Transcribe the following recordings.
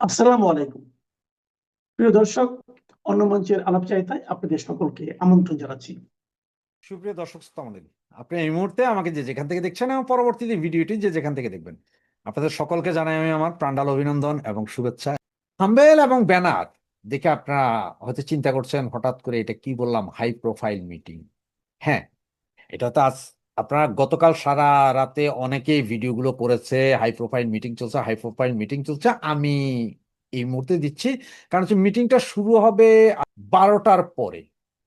আসসালামু আলাইকুম। প্রিয় দর্শক, অন্য মঞ্চের আলাপচারিতায় আপনাদের সকলকে আমন্ত্রণ জানাচ্ছি। সুপ্রিয় দর্শক শ্রোতা মণ্ডলী, আপনি এই মুহূর্তে আমাকে যে যেখান থেকে দেখছেন এবং পরবর্তীতে ভিডিওটি যে যেখান থেকে দেখবেন, আপনাদের সকলকে জানাই আমি আমার প্রাণঢাল অভিনন্দন এবং শুভেচ্ছা। থাম্বনেল এবং ব্যানার দেখে আপনারা হয়তো চিন্তা করছেন হঠাৎ করে এটা কি বললাম, হাই প্রোফাইল মিটিং। হ্যাঁ, এটা তো আজ আপনারা গতকাল সারা রাতে অনেকেই ভিডিওগুলো করেছে, হাই প্রোফাইল মিটিং চলছে, হাই প্রোফাইল মিটিং চলছে। আমি এই মুহূর্তে দিচ্ছি, কারণ হচ্ছে মিটিংটা শুরু হবে 12টার পরে,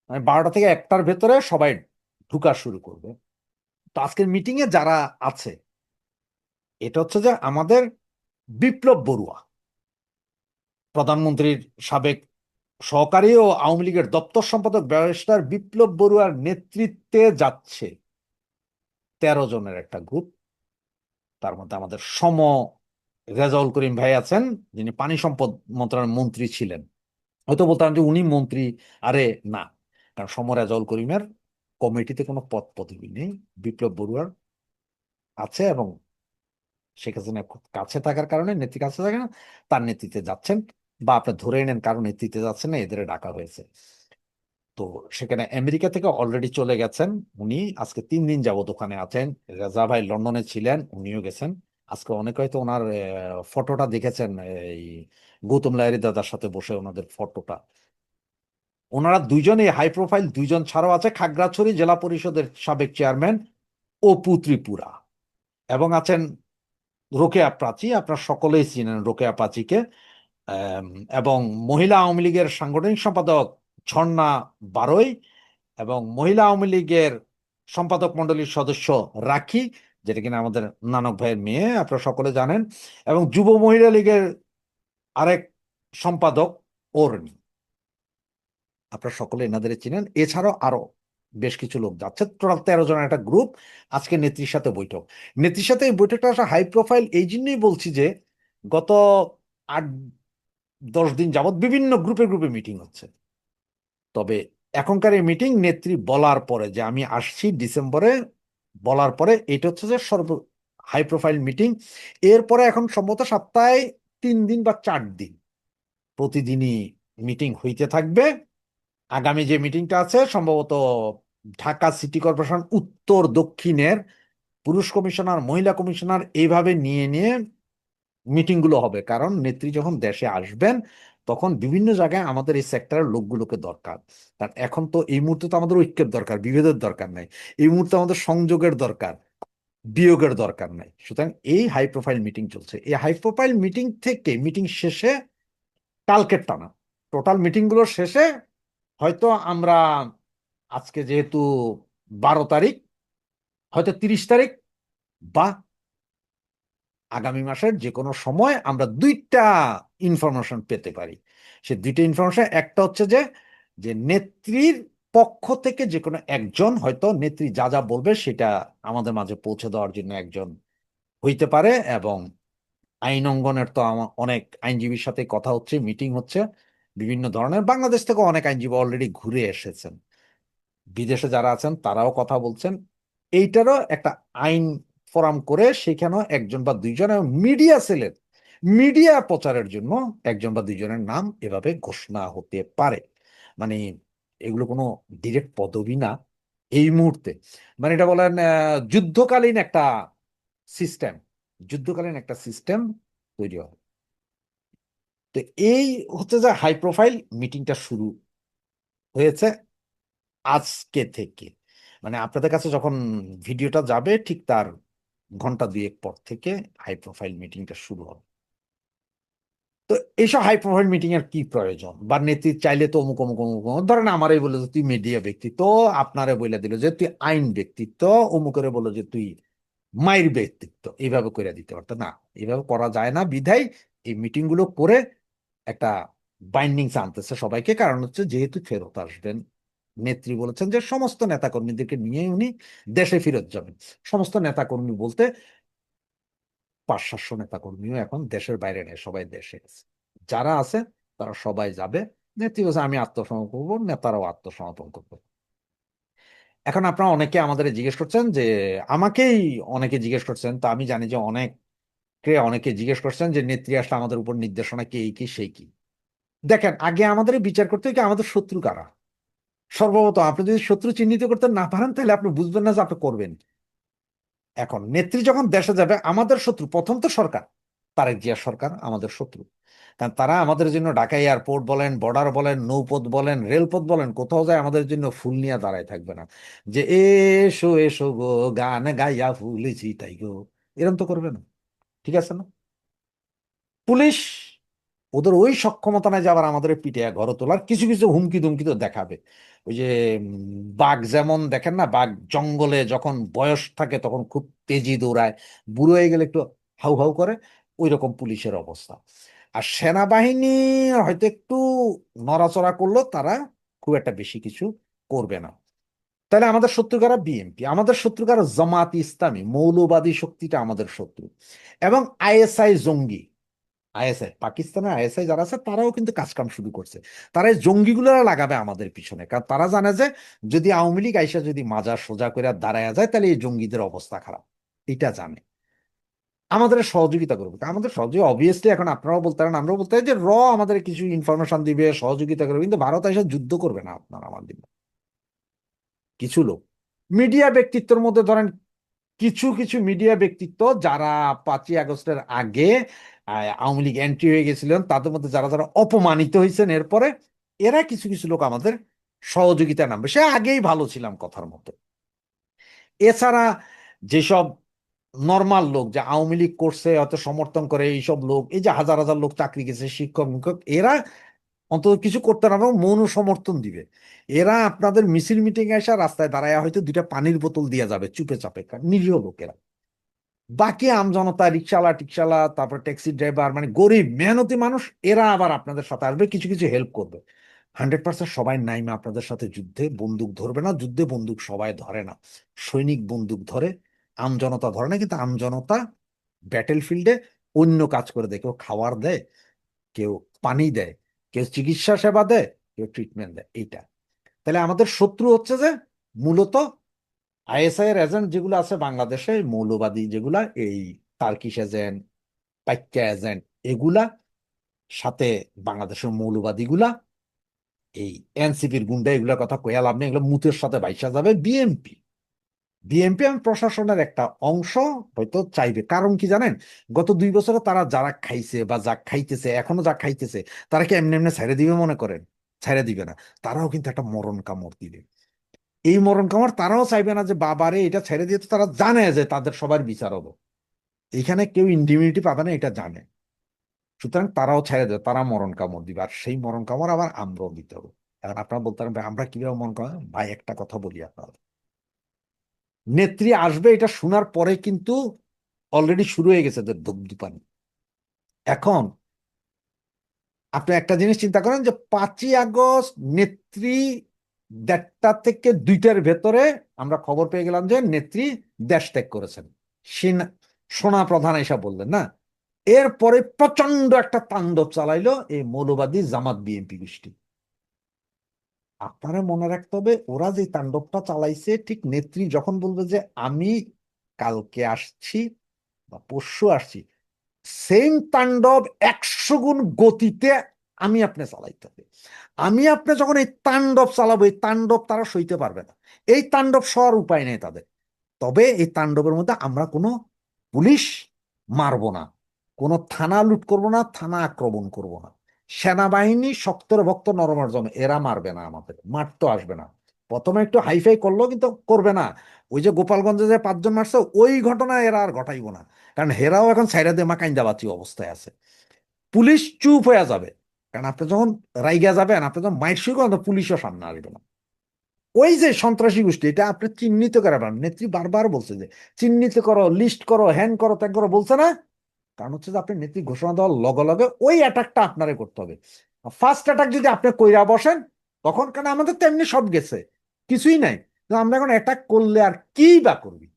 মানে 12টা থেকে 1টার ভেতরে সবাই ঢুকা শুরু করবে। তো আজকের মিটিং এ যারা আছে, এটা হচ্ছে যে আমাদের বিপ্লব বড়ুয়া, প্রধানমন্ত্রীর সাবেক সহকারী ও আওয়ামী লীগের দপ্তর সম্পাদক ব্যারিস্টার বিপ্লব বড়ুয়ার নেতৃত্বে যাচ্ছে 13 জনের একটা গ্রুপ। তার মধ্যে আমাদের রেজাউল করিম ভাই আছেন, যিনি পানি সম্পদ মন্ত্রণালয়ের মন্ত্রী ছিলেন। হয়তো বলতাম যে উনি মন্ত্রী, আরে না, কারণ রেজাউল করিমের কমিটিতে কোনো পদ পদবি নেই, বিপ্লব বড়ুয়ার আছে। এবং শেখ হাসিনার খুব কাছে থাকার কারণে, নেত্রী কাছে থাকে না, তার নেতৃত্বে যাচ্ছেন। বা আপনি ধরে নেন কারণ নেতৃত্বে যাচ্ছেন না, এদের ডাকা হয়েছে। তো সেখানে আমেরিকা থেকে অলরেডি চলে গেছেন উনি, আজকে 3 দিন যাবত ওখানে আছেন। রেজা ভাই লন্ডনে ছিলেন, উনিও গেছেন। আজকে অনেকে হয়তো ওনার ফটোটা দেখেছেন, এই গৌতম লাহিড়ী দাদার সাথে বসে ওনাদের ফটোটা। ওনারা দুইজনই হাই প্রোফাইল, দুইজন ছাড়াও আছে খাগড়াছড়ি জেলা পরিষদের সাবেক চেয়ারম্যান অপু ত্রিপুরা, এবং আছেন রোকেয়া প্রাচী। আপনার সকলেই চিনেন রোকেয়া প্রাচীকে। আম, এবং মহিলা আওয়ামী লীগের সাংগঠনিক সম্পাদক ঝর্ণা বারৈ, এবং মহিলা আওয়ামী লীগের সম্পাদক মণ্ডলীর সদস্য রাখি, যেটা কিনা আমাদের নানক ভাইয়ের মেয়ে, আপনারা সকলে জানেন। এবং যুব মহিলা লীগের আরেক সম্পাদক অরুণী, আপনারা সকলে এনাদের চিনেন। এছাড়াও আরো বেশ কিছু লোক যাচ্ছে, টোটাল 13 জনের একটা গ্রুপ। আজকে নেত্রীর সাথে বৈঠক। নেত্রীর সাথে এই বৈঠকটা আসলে হাই প্রোফাইল এই জন্যই বলছি যে গত 8-10 দিন যাবৎ বিভিন্ন গ্রুপে গ্রুপে মিটিং হচ্ছে। তবে এখনকার এই মিটিং নেত্রী বলার পরে যে আমি আসছি ডিসেম্বরে, বলার পরে এটা হচ্ছে যে সর্ব হাই প্রোফাইল মিটিং। এরপরে এখন সম্ভবত সপ্তাহে 3 দিন বা 4 দিন প্রতিদিনই মিটিং হইতে থাকবে। আগামী যে মিটিংটা আছে সম্ভবত ঢাকা সিটি কর্পোরেশন উত্তর দক্ষিণের পুরুষ কমিশনার, মহিলা কমিশনার, এইভাবে নিয়ে নিয়ে মিটিং গুলো হবে। কারণ নেত্রী যখন দেশে আসবেন তখন বিভিন্ন জায়গায় আমাদের এই সেক্টরের লোকগুলোকে দরকার। কারণ এখন তো এই মুহূর্তে তো আমাদের ঐক্যের দরকার, বিভেদের দরকার নাই। এই মুহূর্তে আমাদের সংযোগের দরকার, বিয়োগের দরকার নাই। সুতরাং এই হাই প্রোফাইল মিটিং চলছে। এই হাই প্রোফাইল মিটিং থেকে মিটিং শেষে, কালকের টানা টোটাল মিটিং গুলোর শেষে হয়তো আমরা, আজকে যেহেতু 12 তারিখ, হয়তো 30 তারিখ বা আগামী মাসের যে কোনো সময় আমরা দুইটা ইনফরমেশন পেতে পারি। সে দুইটা ইনফরমেশন, একটা হচ্ছে যে যে নেত্রীর পক্ষ থেকে যে কোনো একজন, হয়তো নেত্রী যা যা বলবে সেটা আমাদের মাঝে পৌঁছে দেওয়ার জন্য একজন হইতে পারে। এবং আইন অঙ্গনের তো অনেক আইনজীবীর সাথে কথা হচ্ছে, মিটিং হচ্ছে বিভিন্ন ধরনের। বাংলাদেশ থেকে অনেক আইনজীবী অলরেডি ঘুরে এসেছেন, বিদেশে যারা আছেন তারাও কথা বলছেন। এইটারও একটা আইন ফোরাম করে সেখানেও একজন বা দুইজন, এবং মিডিয়া সেলের মিডিয়া প্রচারের জন্য একজন বা দুইজনের নাম এভাবে ঘোষণা হতে পারে। মানে এগুলো কোনো ডিরেক্ট পদবি না এই মুহূর্তে। মানে এটা বলেন যুদ্ধকালীন একটা সিস্টেম, যুদ্ধকালীন একটা সিস্টেম তৈরি হয়। তো এই হচ্ছে যে হাই প্রোফাইল মিটিংটা শুরু হয়েছে আজকে থেকে। মানে আপনাদের কাছে যখন ভিডিওটা যাবে ঠিক তার ঘন্টা দুয়েক পর থেকে হাই প্রোফাইল মিটিংটা শুরু হবে। তো এইসব হাই প্রোফাইল মিটিং এর কি প্রয়োজন? বা নেত্রী চাইলে তো অমুক অমুক অমুক অমুক, ধরেন আমারই বলে যে তুই মিডিয়া ব্যক্তিত্ব, আপনারে বলে দিল যে তুই আইন ব্যক্তিত্ব, অমুকেরে বললো যে তুই মায়ের ব্যক্তিত্ব, এইভাবে করে দিতে পারতো না। এইভাবে করা যায় না বিধায় এই মিটিং গুলো করে একটা বাইন্ডিংস আনতেছে সবাইকে। কারণ হচ্ছে যেহেতু ফেরত আসবেন, নেত্রী বলেছেন যে সমস্ত নেতাকর্মীদেরকে নিয়ে উনি দেশে ফেরত যাবেন। সমস্ত নেতাকর্মী বলতে 500-700 নেতাকর্মীও এখন দেশের বাইরে নেই, সবাই দেশে আছে। যারা আছে তারা সবাই যাবে। নেত্রী বলছে আমি আত্মসমর্পণ করবো, নেতারাও আত্মসমর্পণ করবো। এখন আপনারা অনেকে আমাদের জিজ্ঞেস করছেন যে, আমাকেই অনেকে জিজ্ঞেস করছেন, তো আমি জানি যে অনেক অনেকে জিজ্ঞেস করছেন যে নেত্রী আসলে আমাদের উপর নির্দেশনা কি, এই কি সেই কি। দেখেন, আগে আমাদের বিচার করতে হয় কি আমাদের শত্রু কারা। সর্বপ্রথম আপনি যদি শত্রু চিহ্নিত করতে না পারেন তাহলে আপনি বুঝবেন না যে আপনি করবেন কি। এখন নেত্রী যখন দেশে যাবে, আমাদের শত্রু প্রথম তো সরকার, তারেক জিয়া সরকার আমাদের শত্রু। কারণ তারা আমাদের জন্য ঢাকা এয়ারপোর্ট বলেন, বর্ডার বলেন, নৌপথ বলেন, রেলপথ বলেন, কোথাও যায় আমাদের জন্য ফুল নিয়ে দাঁড়ায় থাকবে না যে এসো এসো গো গান গাইয়া ফুল ছিটাই গো, এরকম তো করবে না। ঠিক আছে না? পুলিশ ওদের ওই সক্ষমতা নাই যে আবার আমাদের পিঠে ঘরে তোলার, কিছু কিছু হুমকি দুমকি তো দেখাবে। ওই যে বাঘ যেমন দেখেন না, বাঘ জঙ্গলে যখন বয়স থাকে তখন খুব তেজি দৌড়ায়, বুড়ো হয়ে গেলে একটু হাউ হাউ করে, ওই রকম পুলিশের অবস্থা। আর সেনাবাহিনী হয়তো একটু নড়াচড়া করলেও তারা খুব একটা বেশি কিছু করবে না। তাহলে আমাদের শত্রু কারা? বিএনপি। আমাদের শত্রু কারা? জামাত ইসলামী, মৌলবাদী শক্তিটা আমাদের শত্রু। এবং আইএসআই জঙ্গি। আইএসআই, পাকিস্তানের আইএসআই যারা আছে তারাও কিন্তু কাজকাম শুরু করছে। তারা এই জঙ্গিগুলো লাগাবে আমাদের পিছনে, কারণ তারা জানে যে যদি আওয়ামী লীগ আইসা যদি মাজার সোজা করে দাঁড়ায় যায় তাহলে এই জঙ্গিদের অবস্থা খারাপ। এটা জানে, আমাদের সহযোগিতা করবে। আমাদের সহযোগী অবভিয়াসলি এখন আপনারাও বলতে পারেন, আমরাও বলতে পারি যে আমাদের কিছু ইনফরমেশন দিবে, সহযোগিতা করবে, কিন্তু ভারত এসে যুদ্ধ করবে না আপনার আমার দিন। কিছু লোক মিডিয়া ব্যক্তিত্বের মধ্যে ধরেন, কিছু কিছু মিডিয়া ব্যক্তিত্ব যারা 5ই আগস্টের আগে আওয়ামী লীগ এন্ট্রি হয়ে গেছিলেন, তাদের মধ্যে যারা যারা অপমানিত হয়েছেন এরপরে, এরা কিছু কিছু লোক আমাদের সহযোগিতা নামবে। সে আগেই ভালো ছিলাম কথার মতো। এছাড়া যেসব নর্মাল লোক যে আওয়ামী লীগ করছে অত সমর্থন করে, এইসব লোক, এই যে হাজার হাজার লোক চাকরি গেছে, শিক্ষক মিক্ষক, এরা অন্তত কিছু করতে না পারবে মৌন সমর্থন দিবে। এরা আপনাদের মিছিল মিটিং এ এসে রাস্তায় দাঁড়ায় হয়তো 2টা পানির বোতল দিয়ে যাবে চুপে চাপে, নিরীহ লোকেরা। বাকি আমজনতা, রিক্সাওয়ালা টিক্সাওয়ালা, তারপর ট্যাক্সি ড্রাইভার, মানে গরিব মেহনতি মানুষ, এরা আবার আপনাদের সাথে আসবে, কিছু কিছু হেল্প করবে। 100% সবাই নাইমা আপনাদের সাথে যুদ্ধে বন্দুক ধরবে না। যুদ্ধে বন্দুক সবাই ধরে না, সৈনিক বন্দুক ধরে, আমজনতা ধরে না। কিন্তু আমজনতা ব্যাটেল ফিল্ডে অন্য কাজ করে দেয়, কেউ খাবার দেয়, কেউ পানি দেয়, কেউ চিকিৎসা সেবা দেয়, কেউ ট্রিটমেন্ট দেয়। এইটা তাহলে আমাদের শত্রু হচ্ছে যে মূলত আইএসআই এর এজেন্ট যেগুলো আছে বাংলাদেশে, মৌলবাদী যেগুলা, এই টার্কিশ এজেন্ট, পাইক্কা এজেন্ট, এগুলা, সাথে বাংলাদেশের মৌলবাদীগুলা, এই এনসিপির গুন্ডা, এগুলোর কথা কয়া লাভ নেই, এগুলো মুতের সাথে বাইসা যাবে বিএনপি। বিএনপি এবং প্রশাসনের একটা অংশ হয়তো চাইবে। কারণ কি জানেন, গত 2 বছরে তারা যারা খাইছে বা যা খাইতেছে, এখনো যা খাইতেছে, তারা কি এমনি এমনি ছেড়ে দিবে মনে করেন? ছেড়ে দিবে না। তারাও কিন্তু একটা মরণ কামড় দিবে। এই মরণ কামড় তারাও চাইবে না যে বাবারে এটা ছেড়ে দিয়ে, তো তারা জানে যে তাদের সবার বিচার হবো, এখানে কেউ ইন্ডিমিউনিটি পাবে না, এটা জানে। সুতরাং তারাও ছেড়ে দেবে, তারা মরণ কামড় দিবে, আর সেই মরণ কামড় আবার আমরাও দিতে হবে। এখন আপনারা বলতে পারেন ভাই আমরা কিভাবে মরণ কামড়? ভাই একটা কথা বলি আপনার, নেত্রী আসবে এটা শোনার পরে কিন্তু অলরেডি শুরু হয়ে গেছে এদের ধূপধুপানি। এখন আপনি একটা জিনিস চিন্তা করেন যে 5ই আগস্ট নেত্রী 1:30 থেকে 2টার ভেতরে আমরা খবর পেয়ে গেলাম যে নেত্রী দেশ ত্যাগ করেছেন। সেনা সেনা প্রধান এসব বললেন না, এরপরে প্রচন্ড একটা তাণ্ডব চালাইলো এই মৌলবাদী জামাত বিএনপি গোষ্ঠী। আপনারা মনে রাখতে হবে, ওরা যে তাণ্ডবটা চালাইছে, ঠিক নেত্রী যখন বলবে যে আমি কালকে আসছি বা পরশু আসছি, সেম তাণ্ডব 100 গুণ গতিতে আমি আপনি চালাইতে হবে। আমি আপনি যখন এই তাণ্ডব চালাবো, এই তাণ্ডব তারা সইতে পারবে না। এই তাণ্ডব সর উপায় নেই তাদের। তবে এই তাণ্ডবের মধ্যে আমরা কোনো পুলিশ মারবো না, কোনো থানা লুট করব না, থানা আক্রমণ করব না। সেনাবাহিনী শক্তের ভক্ত নরমের জন্য, এরা মারবে না, আমাদের মারতে আসবে না। প্রথমে একটু হাইফাই করলো কিন্তু করবে না। ওই যে গোপালগঞ্জে যে 5 জন মারছে, ওই ঘটনা এরা আর ঘটাইবো না। কারণ হেরাও এখন সাইরা দিয়ে মাকাইন্দা বাতি অবস্থায় আছে। পুলিশ চুপ হয়ে যাবে, কারণ আপনি যখন রাইগা যাবেন, আপনি যখন মাইর শুরু করেন, পুলিশও সামনে আসবে না। ওই যে সন্ত্রাসী গোষ্ঠী, এটা আপনি চিহ্নিত করে পারেন। নেত্রী বারবার বলছে যে চিহ্নিত করো, লিস্ট করো, হ্যান করো, ত্যাগ করো, বলছে না? কারণ হচ্ছে যে আপনি নেত্রী ঘোষণা দেওয়ার লগে লগে ওই অ্যাটাকটা আপনারে করতে হবে। ফার্স্ট অ্যাটাক যদি আপনি কইরা বসেন, তখন কারণ আমাদের তো এমনি সব গেছে, কিছুই নাই, তো আমরা এখন অ্যাটাক করলে আর কি বা করবি?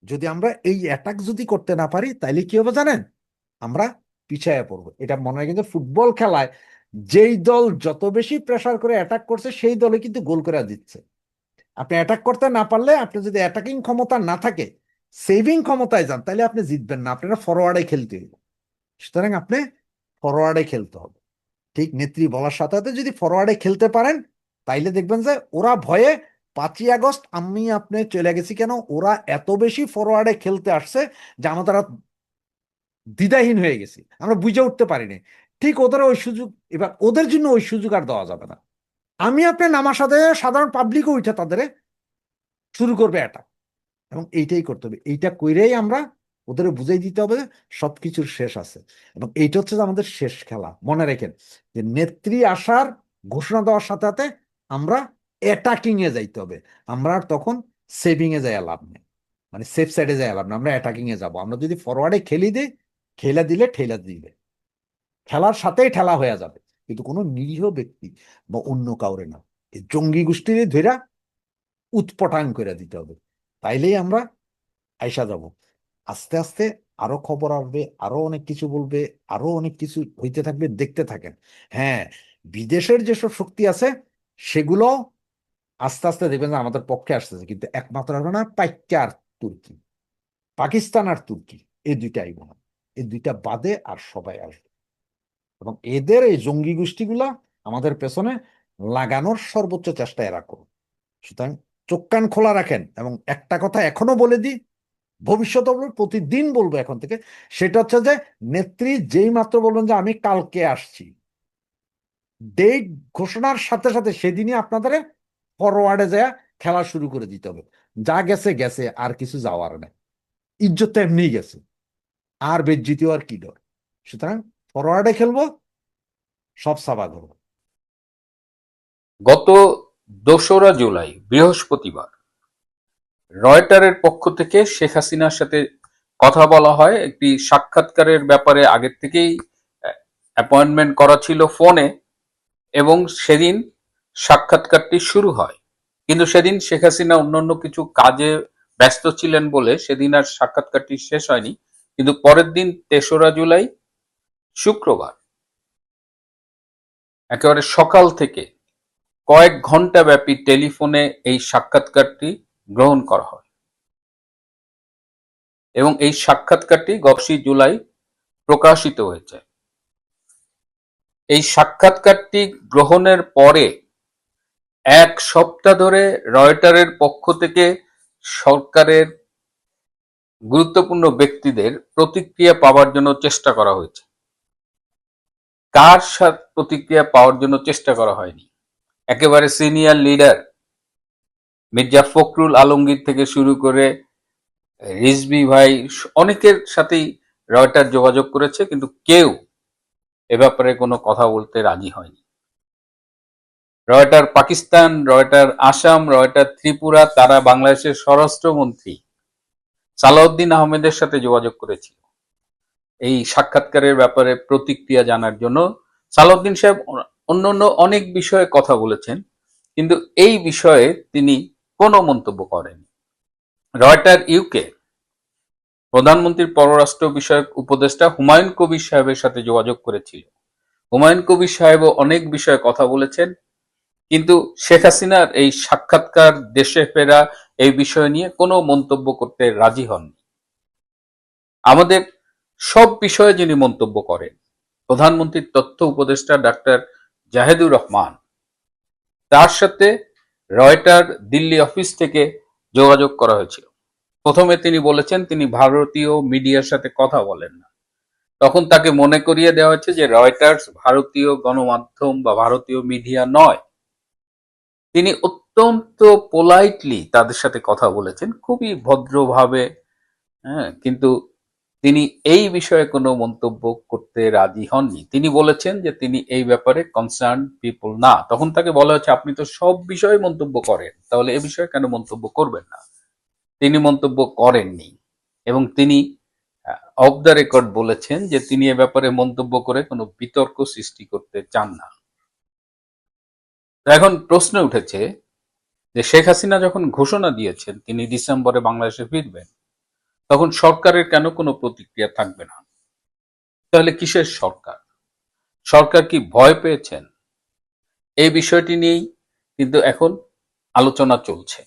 যদি আমরা এই অ্যাটাক যদি করতে না পারি, তাইলে কি হবে জানেন? আমরা পিছায়া পড়বো। এটা মনে হয় কিন্তু ফুটবল খেলায় যেই দল যত বেশি প্রেসার করে অ্যাটাক করছে, সেই দলে কিন্তু গোল করে দিচ্ছে। আপনি অ্যাটাক করতে না পারলে, আপনি যদি অ্যাটাকিং ক্ষমতা না থাকে, সেভিং ক্ষমতায় যান, তাহলে আপনি জিতবেন না, আপনারা ফরওয়ার্ডে খেলতে হবে। সুতরাং আপনি ফরওয়ার্ডে খেলতে হবে। ঠিক নেত্রী বলার সাথে সাথে যদি ফরওয়ার্ডে খেলতে পারেন, তাইলে দেখবেন যে ওরা ভয়ে 5ই আগস্ট আমি আপনি চলে গেছি কেন, ওরা এত বেশি ফরওয়ার্ডে খেলতে আসছে যে আমাদের দ্বিধাহীন হয়ে গেছি, আমরা বুঝে উঠতে পারিনি। ঠিক ওদের ওই সুযোগ, এবার ওদের জন্য ওই সুযোগ আর দেওয়া যাবে না। আমি আপনি নামার সাথে সাধারণ পাবলিকও উঠে তাদের শুরু করবে এটা, এবং এইটাই করতে হবে। এইটা কইরেই আমরা ওদের বুঝাই দিতে হবে সবকিছুর শেষ আছে, এবং এইটা হচ্ছে যে আমাদের শেষ খেলা। মনে রাখেন যে নেত্রী আসার ঘোষণা দেওয়ার সাথে সাথে আমরা অ্যাটাকিং এ যাইতে হবে। আমরা আর তখন সেভিং এ যাই লাভ নেই, মানে সেফ সাইডে যাই লাভ নেই, আমরা অ্যাটাকিং এ যাব। আমরা যদি ফরওয়ার্ডে খেলি দিই, খেলা দিলে ঠেলা দিবে, খেলার সাথেই ঠেলা হয়ে যাবে, কিন্তু কোনো নিরীহ ব্যক্তি বা অন্য কাউরে না, এই জঙ্গি গোষ্ঠীর ধৈরা উৎপটাং করে দিতে হবে। তাইলেই আমরা আইসা যাব। আস্তে আস্তে আরো খবর আসবে, আরো অনেক কিছু বলবে, আরো অনেক কিছু হইতে থাকবে, দেখতে থাকেন। হ্যাঁ, বিদেশের যেসব শক্তি আছে সেগুলো আস্তে আস্তে দেখবেন যে আমাদের পক্ষে আসতেছে, কিন্তু একমাত্র আসবে না পাইকা আর তুর্কি, পাকিস্তান আর তুর্কি, এই দুইটা আইব না। এই দুইটা বাদে আর সবাই আসবে, এবং এদের এই জঙ্গি গোষ্ঠীগুলা আমাদের পেছনে লাগানোর সর্বোচ্চ চেষ্টা এরা করুন। সুতরাং চোখ কান খোলা রাখেন, এবং একটা কথা এখনো বলে দিই, ভবিষ্যতে বলবো, প্রতিদিন বলবো এখন থেকে, সেটা হচ্ছে যে নেত্রী যেই মাত্র বলবেন যে আমি কালকে আসছি, ডেট ঘোষণার সাথে সাথে সেদিনই আপনাদের ফরওয়ার্ডে যায় খেলা শুরু করে দিতে হবে। যা গেছে গেছে, আর কিছু যাওয়ার নেই, ইজ্জত তো এমনিই গেছে, আর বেজ্জিতি আর কি ডর। সুতরাং ফরওয়ার্ডে খেলবো, সব সাবা করবো। গত 2রা জুলাই বৃহস্পতিবার রয়টারের পক্ষ থেকে শেখ হাসিনার সাথে কথা বলা হয়। একটি সাক্ষাৎকারের ব্যাপারে আগের থেকেই অ্যাপয়েন্টমেন্ট করা ছিল ফোনে, এবং সেদিন সাক্ষাৎকারটি শুরু হয়। কিন্তু সেদিন শেখ হাসিনা অন্যান্য কিছু কাজে ব্যস্ত ছিলেন বলে সেদিন আর সাক্ষাৎকারটি শেষ হয়নি। কিন্তু পরের দিন 3রা জুলাই শুক্রবার একেবারে সকাল থেকে কয়েক ঘন্টা ব্যাপী টেলিফোনে এই সাক্ষাৎকারটি গ্রহণ করা হয়, এবং এই সাক্ষাৎকারটি গত জুলাই প্রকাশিত হয়েছে। এই সাক্ষাৎকারটি গ্রহণের পরে 1 সপ্তাহ ধরে রয়টারের পক্ষ থেকে সরকারের গুরুত্বপূর্ণ ব্যক্তিদের প্রতিক্রিয়া পাওয়ার জন্য চেষ্টা করা হয়েছে। কার সাথে প্রতিক্রিয়া পাওয়ার জন্য চেষ্টা করা হয়নি? একেবারে সিনিয়র লিডার মির্জা ফখরুল আলমগীর থেকে শুরু করে রিজভী ভাই, অনেকের সাথেই রয়টার যোগাযোগ করেছে, কিন্তু কেউ এ ব্যাপারে কোনো কথা বলতে রাজি হয়নি। Reuters Pakistan, Reuters Assam, Reuters Tripura, তারা বাংলাদেশের স্বরাষ্ট্রমন্ত্রী সালাউদ্দিন আহমেদের সাথে যোগাযোগ করেছিল এই সাক্ষাৎকারের ব্যাপারে প্রতিক্রিয়া জানার জন্য। সালাউদ্দিন সাহেব অন্যান্য অনেক বিষয়ে কথা বলেছেন, কিন্তু এই বিষয়ে তিনি কোনো মন্তব্য করেননি। রয়টার ইউকে প্রধানমন্ত্রীর পররাষ্ট্র বিষয়ক উপদেষ্টা হুমায়ুন কবির সাহেবের সাথে যোগাযোগ করেছিল। হুমায়ুন কবির সাহেবও অনেক বিষয়ে কথা বলেছেন, কিন্তু শেখ হাসিনার এই সাক্ষাৎকার, দেশে ফেরা, এই বিষয় নিয়ে কোনো মন্তব্য করতে রাজি হননি। আমাদের সব বিষয়ে যিনি মন্তব্য করেন, প্রধানমন্ত্রীর তথ্য উপদেষ্টা ডাক্তার জাহেদুর রহমান, তার সাথে রয়টার দিল্লি অফিস থেকে যোগাযোগ করা হয়েছিল। প্রথমে তিনি বলেছেন তিনি ভারতীয় মিডিয়ার সাথে কথা বলেন না। তখন তাকে মনে করিয়ে দেওয়া হয়েছে যে রয়টার্স ভারতীয় গণমাধ্যম বা ভারতীয় মিডিয়া নয়। তিনি অত্যন্ত পোলাইটলি তাদের সাথে কথা বলেছেন, খুবই ভদ্রভাবে। কিন্তু তিনি এই বিষয়ে কোনো মন্তব্য করতে রাজি হননি। তিনি বলেছেন যে তিনি এই ব্যাপারে কনসার্ন পিপল না। তখন তাকে বলা হচ্ছে আপনি তো সব বিষয়ে মন্তব্য করেন, তাহলে এ বিষয়ে কেন মন্তব্য করবেন না? তিনি মন্তব্য করেননি, এবং তিনি অফ দ্য রেকর্ড বলেছেন যে তিনি এ ব্যাপারে মন্তব্য করে কোনো বিতর্ক সৃষ্টি করতে চান না। এখন প্রশ্ন উঠেছে যে শেখ হাসিনা যখন ঘোষণা দিয়েছেন তিনি ডিসেম্বরে বাংলাদেশে ফিরবেন, তখন সরকারের কেন কোনো প্রতিক্রিয়া থাকবে না? তাহলে কিসের সরকার? সরকার কি ভয় পেয়েছেন? এই বিষয়টি নিয়েই কিন্তু এখন আলোচনা চলছে।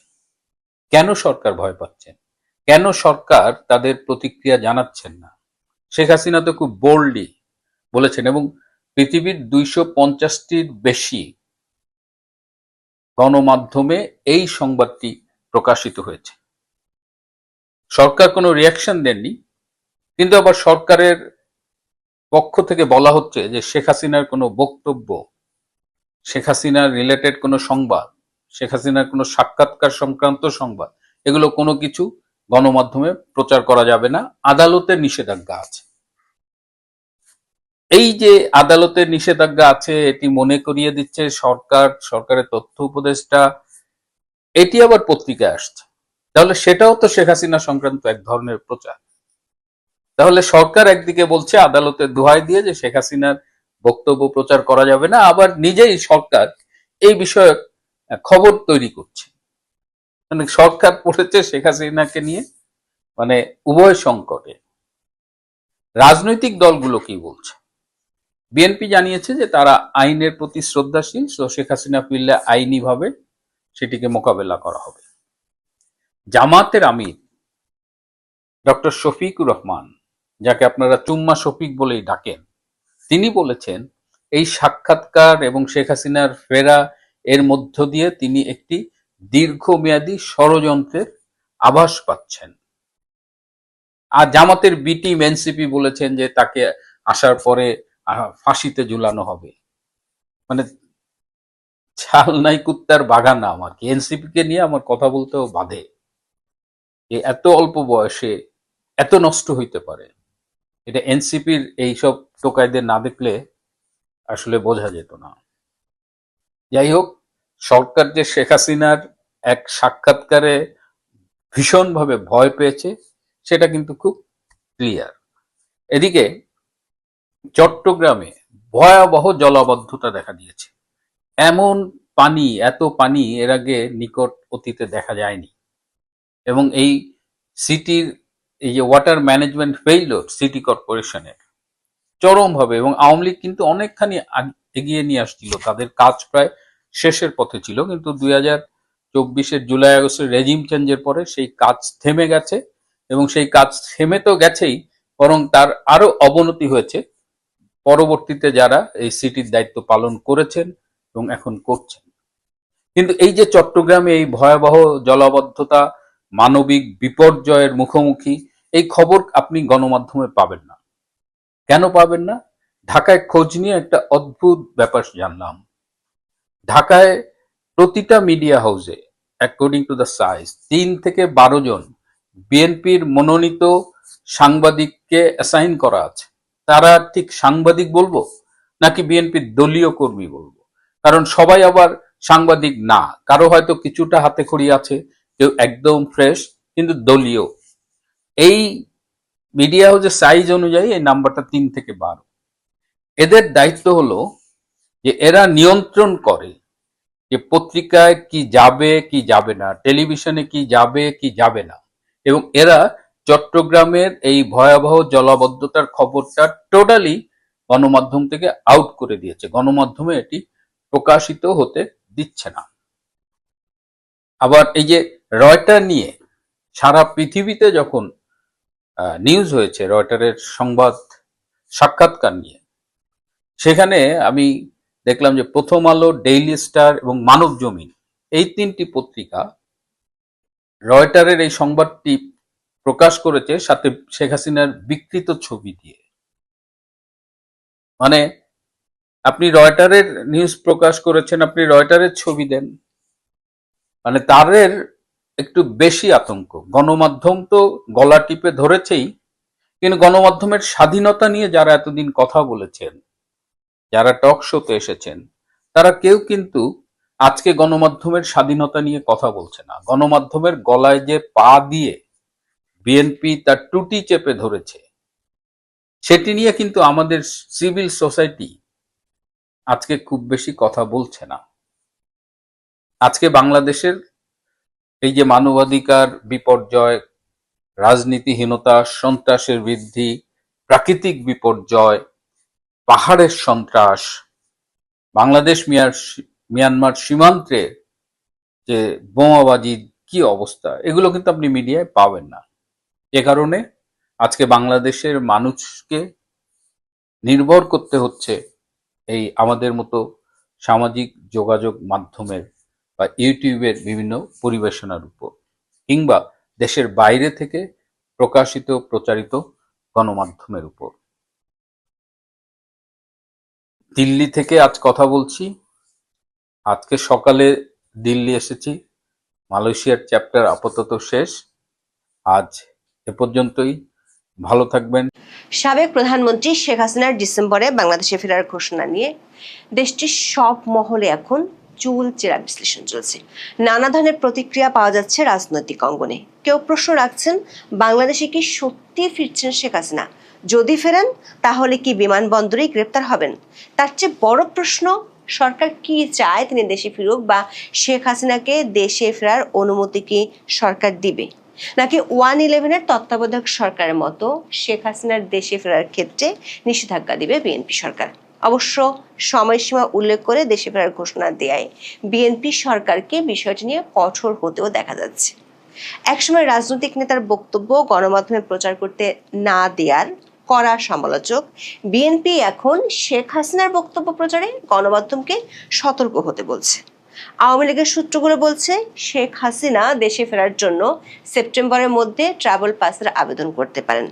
কেন সরকার ভয় পাচ্ছেন? কেন সরকার তাদের প্রতিক্রিয়া জানাচ্ছেন না? শেখ হাসিনা তো খুব বোল্ডলি বলেছেন, এবং পৃথিবীর 250টির বেশি গণমাধ্যমে এই সংবাদটি প্রকাশিত হয়েছে। সরকার কোনো রিয়াকশন দেননি, কিন্তু আবার সরকারের পক্ষ থেকে বলা হচ্ছে যে শেখ হাসিনার কোনো বক্তব্য, শেখ হাসিনার রিলেটেড কোনো সংবাদ, শেখ হাসিনার কোনো সাক্ষাৎকার সংক্রান্ত সংবাদ, এগুলো কোনো কিছু গণমাধ্যমে প্রচার করা যাবে না, আদালতের নিষেধাজ্ঞা আছে। এই যে আদালতের নিষেধাজ্ঞা আছে, এটি মনে করিয়ে দিচ্ছে সরকারের তথ্য উপদেষ্টা, এটি আবার পত্রিকায় আসছে। তাহলে সেটাও তো শেখ হাসিনা সংক্রান্ত এক ধরনের প্রচার। তাহলে সরকার একদিকে বলছে আদালতের দোহাই দিয়ে যে শেখ হাসিনার বক্তব্য প্রচার করা যাবে না, আবার নিজেই সরকার এই বিষয়ে খবর তৈরি করছে। মানে সরকার পড়েছে শেখ হাসিনাকে নিয়ে মানে উভয় সংকটে। রাজনৈতিক দলগুলো কি বলছে? বিএনপি জানিয়েছে যে তারা আইনের প্রতি শ্রদ্ধাশীল, তো শেখ হাসিনা ফিরলে আইনিভাবে সেটিকে মোকাবেলা করা হবে। জামাতের আমির ডক্টর শফিকুর রহমান, যাকে আপনারা চুম্মা শফিক বলেই ডাকেন, তিনি বলেছেন এই সাক্ষাৎকার এবং শেখ হাসিনার ফেরা এর মধ্য দিয়ে তিনি একটি দীর্ঘমেয়াদী ষড়যন্ত্রের আভাস পাচ্ছেন। আর জামাতের বি টিম এনসিপি বলেছেন যে তাকে আসার পরে ফাঁসিতে ঝুলানো হবে। মানে চাল নাই কুত্তার বাগান না। আমার কি এনসিপি কে নিয়ে আমার কথা বলতেও বাধে, যে এত অল্প বয়সে এত নষ্ট হইতে পারে। এটা এনসিপির এইসব টোকাইদের না দেখলে আসলে বোঝা যেত না। যাই হোক, সরকার যে শেখ হাসিনার এক সাক্ষাৎকারে ভীষণভাবে ভয় পেয়েছে সেটা কিন্তু খুব ক্লিয়ার। এদিকে চট্টগ্রামে ভয়াবহ জলাবদ্ধতা দেখা দিয়েছে। এমন পানি, এত পানি এর আগে নিকট অতীতে দেখা যায়নি। এবং এই সিটির এই যে ওয়াটার ম্যানেজমেন্ট ফেইলিওর সিটি কর্পোরেশনের চরমভাবে, এবং আওয়ামী লীগ কিন্তু অনেকখানি এগিয়ে নিয়ে আসছিল, তাদের কাজ প্রায় শেষের পথে ছিল, কিন্তু 2024-এর জুলাই আগস্টের রেজিম চেঞ্জের পরে সেই কাজ থেমে গেছে। এবং সেই কাজ থেমে তো গেছেই, বরং তার আরো অবনতি হয়েছে পরবর্তীতে যারা এই সিটির দায়িত্ব পালন করেছেন এবং এখন করছেন। কিন্তু এই যে চট্টগ্রামে এই ভয়াবহ জলাবদ্ধতা, মানবিক বিপর্যয়ের মুখোমুখি, এই খবর আপনি গণমাধ্যমে পাবেন না। কেন পাবেন না? ঢাকায় খোঁজ নিয়ে একটা অদ্ভুত ব্যাপার জানলাম। ঢাকায় প্রতিটা মিডিয়া হাউসে অ্যাকর্ডিং টু দ্য সাইজ 3 থেকে 12 জন বিএনপির মনোনীত সাংবাদিককে অ্যাসাইন করা আছে। তারা ঠিক সাংবাদিক বলবো নাকি বিএনপির দলীয় কর্মী বলবো? কারণ সবাই আবার সাংবাদিক না, কারো হয়তো কিছুটা হাতে খড়ি আছে, কেউ একদম ফ্রেশ, কিন্তু দলীয়। এই মিডিয়া হাউসের সাইজ অনুযায়ী এই নাম্বারটা 3 থেকে 12। এদের দায়িত্ব হলো যে এরা নিয়ন্ত্রণ করে যে পত্রিকায় কি যাবে কি যাবে না, টেলিভিশনে কি যাবে কি যাবে না। এবং এরা চট্টগ্রামের এই ভয়াবহ জলাবদ্ধতার খবরটা টোটালি গণমাধ্যম থেকে আউট করে দিয়েছে, গণমাধ্যমে এটি প্রকাশিত হতে দিচ্ছে না। আবার এই যে রয়টার নিয়ে সারা পৃথিবীতে যখন নিউজ হয়েছে, রয়টারের সংবাদ সাক্ষাৎকার নিয়ে, সেখানে আমি দেখলাম যে প্রথম আলো, ডেইলি স্টার এবং মানব জমিন, এই 3টি পত্রিকা রয়টারের এই সংবাদটি প্রকাশ করেছে সাথে শেখ হাসিনার বিকৃত ছবি দিয়ে। মানে আপনি রয়টারের নিউজ প্রকাশ করেছেন, আপনি রয়টারের ছবি দেন, মানে তাদের একটু বেশি আতঙ্ক। গণমাধ্যম তো গলা টিপে ধরেছেই, কিন্তু গণমাধ্যমের স্বাধীনতা নিয়ে যারা এতদিন কথা বলেছেন, যারা টক শোতে এসেছেন, তারা কেউ কিন্তু আজকে গণমাধ্যমের স্বাধীনতা নিয়ে কথা বলছে না। গণমাধ্যমের গলায় যে পা দিয়ে বিএনপি তার টুটি চেপে ধরেছে, সেটি নিয়ে কিন্তু আমাদের সিভিল সোসাইটি আজকে খুব বেশি কথা বলছে না। আজকে বাংলাদেশের এই যে মানবাধিকার বিপর্যয়, রাজনীতিহীনতা, সন্ত্রাসের বৃদ্ধি, প্রাকৃতিক বিপর্যয়, পাহাড়ের সন্ত্রাস, বাংলাদেশ মিয়ানমার সীমান্তে যে বোমাবাজির কি অবস্থা, এগুলো কিন্তু আপনি মিডিয়ায় পাবেন না। এ কারণে আজকে বাংলাদেশের মানুষকে নির্ভর করতে হচ্ছে এই আমাদের মতো সামাজিক যোগাযোগ মাধ্যমের বা ইউটিউবের বিভিন্ন পরিবেশনার উপর, কিংবা দেশের বাইরে থেকে প্রকাশিত প্রচারিত গণমাধ্যমের উপর। দিল্লি থেকে আজ কথা বলছি। আজকে সকালে দিল্লি এসেছি। মালয়েশিয়ার চ্যাপ্টার আপাতত শেষ। আজ এ পর্যন্তই। ভালো থাকবেন। সাবেক প্রধানমন্ত্রী শেখ হাসিনার ডিসেম্বরে বাংলাদেশে ফেরার ঘোষণা নিয়ে দেশটির সব মহলে এখন চুলচেরা বিশ্লেষণ চলছে। নানা ধরনের প্রতিক্রিয়া পাওয়া যাচ্ছে রাজনৈতিক অঙ্গনে। কেউ প্রশ্ন রাখছেন, বাংলাদেশে কি সত্যি ফিরছেন শেখ হাসিনা? যদি ফেরেন তাহলে কি বিমানবন্দরেই গ্রেপ্তার হবেন? তার চেয়ে বড় প্রশ্ন, সরকার কি চায় তিনি দেশে ফিরুক, বা শেখ হাসিনাকে দেশে ফেরার অনুমতি কি সরকার দিবে, নাকি 1-11-এর তত্ত্বাবধায়ক সরকারের মতো শেখ হাসিনার দেশে ফেরার ক্ষেত্রে নিষেধাজ্ঞা দিবে বিএনপি সরকার? অবশ্য সময়সীমা উল্লেখ করে দেশে ফেরার ঘোষণা দেয় বিএনপি সরকারকে বিষয়টি নিয়ে কঠোর হতেও দেখা যাচ্ছে। একসময় রাজনৈতিক নেতার বক্তব্য গণমাধ্যমে প্রচার করতে না দেওয়ার কড়া সমালোচক বিএনপি এখন শেখ হাসিনার বক্তব্য প্রচারে গণমাধ্যমকে সতর্ক হতে বলছে। আওয়ামী লীগের সূত্রগুলো বলছে, শেখ হাসিনা দেশে ফেরার জন্য সেপ্টেম্বরের মধ্যে ট্রাভেল পাসের আবেদন করতে পারেন।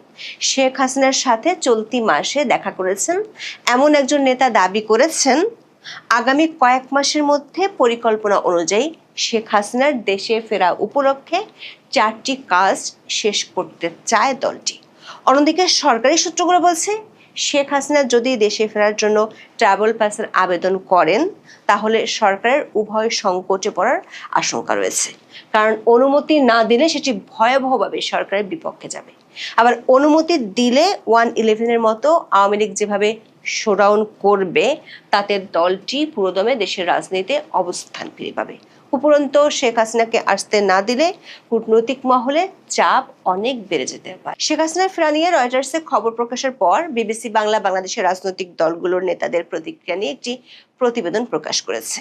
শেখ হাসিনার সাথে চলতি মাসে দেখা করেছেন এমন একজন নেতা দাবি করেছেন, আগামী কয়েক মাসের মধ্যে পরিকল্পনা অনুযায়ী শেখ হাসিনার দেশে ফেরা উপলক্ষে 4টি কাজ শেষ করতে চায় দলটি। অন্যদিকে সরকারি সূত্রগুলো বলছে, শেখ হাসিনা যদি দেশে ফেরার জন্য ট্রাভেল পাসের আবেদন করেন তাহলে সরকারের উভয় সংকটে পড়ার আশঙ্কা রয়েছে। কারণ অনুমতি না দিলে সেটি ভয়াবহভাবে সরকারের বিপক্ষে যাবে। আবার অনুমতি দিলে 1-11-এর মতো আওয়ামী লীগ যেভাবে শোডাউন করবে, তাতে দলটি পুরোদমে দেশের রাজনীতিতে অবস্থান ফিরে পাবে। উপরন্তু শেখ হাসিনাকে আসতে না দিলে কূটনৈতিক মহলে চাপ অনেক বেড়ে যেতে পারে। শেখ হাসিনার ফেরা নিয়ে রয়টার্সে খবর প্রকাশের পর বিবিসি বাংলা বাংলাদেশের রাজনৈতিক দলগুলোর নেতাদের প্রতিক্রিয়া নিয়ে একটি প্রতিবেদন প্রকাশ করেছে।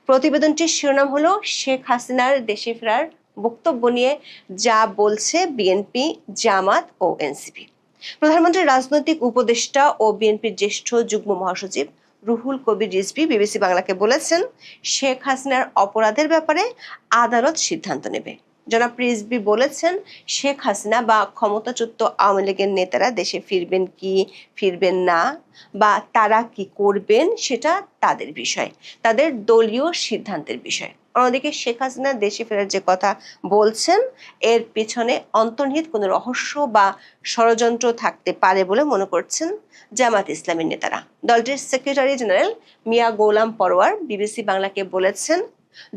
প্রতিবেদনটির শিরোনাম হলো, শেখ হাসিনার দেশে ফেরার বক্তব্য নিয়ে যা বলছে বিএনপি, জামাত ও এনসিপি। প্রধানমন্ত্রীর রাজনৈতিক উপদেষ্টা ও বিএনপির জ্যেষ্ঠ যুগ্ম মহাসচিব রুহুল কবির রিজভী বিবিসি বাংলাকে বলেছেন, শেখ হাসিনার অপরাধের ব্যাপারে আদালত সিদ্ধান্ত নেবে। জনাব রিজভী বলেছেন, শেখ হাসিনা বা ক্ষমতাচ্যুত আওয়ামী লীগের নেতারা দেশে ফিরবেন কি ফিরবেন না, বা তারা কি করবেন সেটা তাদের বিষয়, তাদের দলীয় সিদ্ধান্তের বিষয়। অন্যদিকে শেখ হাসিনা দেশে ফেরার যে কথা বলছেন, এর পিছনে অন্তর্নিহিত কোনো রহস্য বা ষড়যন্ত্র থাকতে পারে বলে মনে করছেন জামাত ইসলামের নেতারা। দলটির সেক্রেটারি জেনারেল মিয়া গোলাম পরোয়ার বিবিসি বাংলাকে বলেছেন,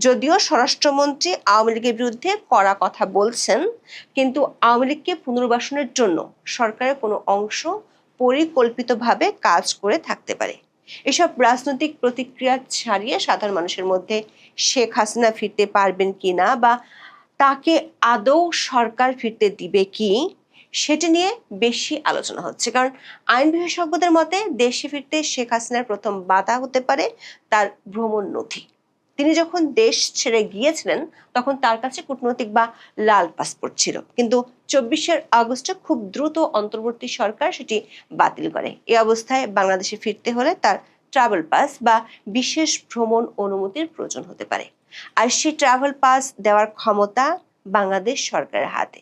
যদিও স্বরাষ্ট্রমন্ত্রী আওয়ামী লীগের বিরুদ্ধে কড়া কথা বলছেন, কিন্তু আওয়ামী লীগকে পুনর্বাসনের জন্য সরকারের কোনো অংশ পরিকল্পিতভাবে কাজ করে থাকতে পারে। এসব রাজনৈতিক প্রতিক্রিয়া ছাড়িয়ে সাধারণ মানুষের মধ্যে শেখ হাসিনা ফিরতে পারবেন কি না, বা তাকে আদৌ সরকার ফিরতে দিবে কি, সেটি নিয়ে বেশি আলোচনা হচ্ছে। কারণ আইন বিশেষজ্ঞদের মতে দেশে ফিরতে শেখ হাসিনার প্রথম বাধা হতে পারে তার ভ্রমণ নথি। তিনি যখন দেশ ছেড়ে গিয়েছিলেন তখন তার কাছে কূটনৈতিক বা লাল পাসপোর্ট ছিল, কিন্তু 24 আগস্টে খুব দ্রুত অন্তর্বর্তী সরকার সেটি বাতিল করে। এই অবস্থায় বাংলাদেশে ফিরতে হলে তার ট্রাভেল পাস বা বিশেষ ভ্রমণ অনুমতির প্রয়োজন হতে পারে। আর সেই ট্রাভেল পাস দেওয়ার ক্ষমতা বাংলাদেশ সরকারের হাতে।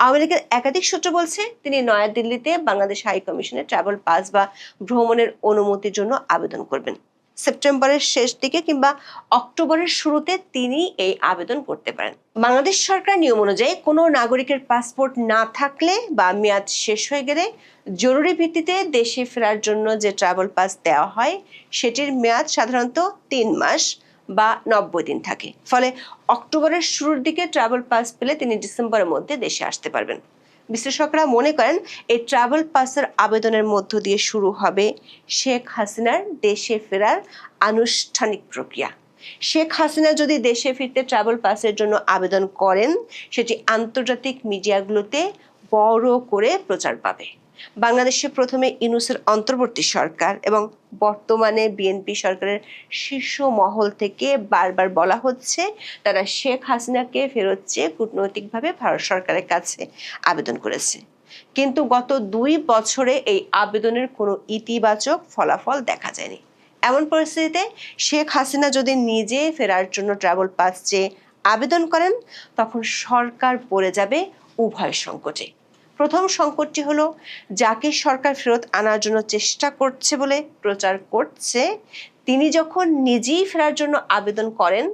আওয়ামী লীগের একাধিক সূত্র বলছে, তিনি নয়াদিল্লিতে বাংলাদেশ হাই কমিশনে ট্রাভেল পাস বা ভ্রমণের অনুমতির জন্য আবেদন করবেন। সেপ্টেম্বরের শেষ দিকে কিংবা অক্টোবরের শুরুতে তিনি এই আবেদন করতে পারেন। বাংলাদেশ সরকার নিয়ম অনুযায়ী কোনো নাগরিকের পাসপোর্ট না থাকলে বা মেয়াদ শেষ হয়ে গেলে জরুরি ভিত্তিতে দেশে ফেরার জন্য যে ট্রাভেল পাস দেওয়া হয়, সেটির মেয়াদ সাধারণত 3 মাস বা 90 দিন থাকে। ফলে অক্টোবরের শুরুর দিকে ট্রাভেল পাস পেলে তিনি ডিসেম্বরের মধ্যে দেশে আসতে পারবেন। বিশ্লেষকরা মনে করেন, এই ট্রাভেল পাসের আবেদনের মধ্য দিয়ে শুরু হবে শেখ হাসিনার দেশে ফেরার আনুষ্ঠানিক প্রক্রিয়া। শেখ হাসিনা যদি দেশে ফিরতে ট্রাভেল পাসের জন্য আবেদন করেন, সেটি আন্তর্জাতিক মিডিয়াগুলোতে বড় করে প্রচার পাবে। বাংলাদেশে প্রথমে ইউনূসের অন্তর্বর্তী সরকার এবং বর্তমানে বিএনপি সরকারের শীর্ষ মহল থেকে বারবার বলা হচ্ছে তারা শেখ হাসিনাকে ফেরত চেয়ে কূটনৈতিকভাবে ভারত সরকারের কাছে আবেদন করেছে, কিন্তু গত 2 বছরে এই আবেদনের কোনো ইতিবাচক ফলাফল দেখা যায়নি। এমন পরিস্থিতিতে শেখ হাসিনা যদি নিজে ফেরার জন্য ট্রাভেল পাস চেয়ে আবেদন করেন, তখন সরকার পড়ে যাবে উভয় সংকটে। প্রথম সংকটটি হলো, যাকে সরকার ফেরত আনার জন্য চেষ্টা করছে বলে প্রচার করছে, তিনি যখন নিজেই ফেরার জন্য আবেদন করেন,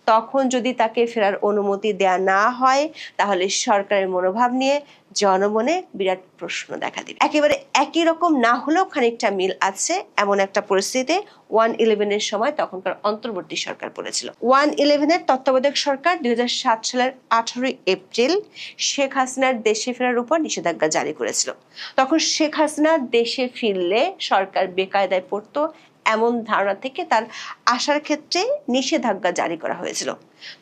তখন যদি তাকে ফেরার অনুমতি দেয়া না হয়, তাহলে সরকারের মনোভাব নিয়ে জনমনে বিরাট প্রশ্ন দেখা দিবে। একেবারে একই রকম না হলেও খানিকটা মিল আছে এমন একটা পরিস্থিতিতে 1-11 সময় তখনকার অন্তর্বর্তী সরকার পড়েছিল। 1-11 তত্ত্বাবধায়ক সরকার 2007 সালের 18 এপ্রিল শেখ হাসিনার দেশে ফেরার উপর নিষেধাজ্ঞা জারি করেছিল। তখন শেখ হাসিনা দেশে ফিরলে সরকার বেকায়দায় পড়তো এমন ধারণা থেকে তার আসার ক্ষেত্রে নিষেধাজ্ঞা জারি করা হয়েছিল।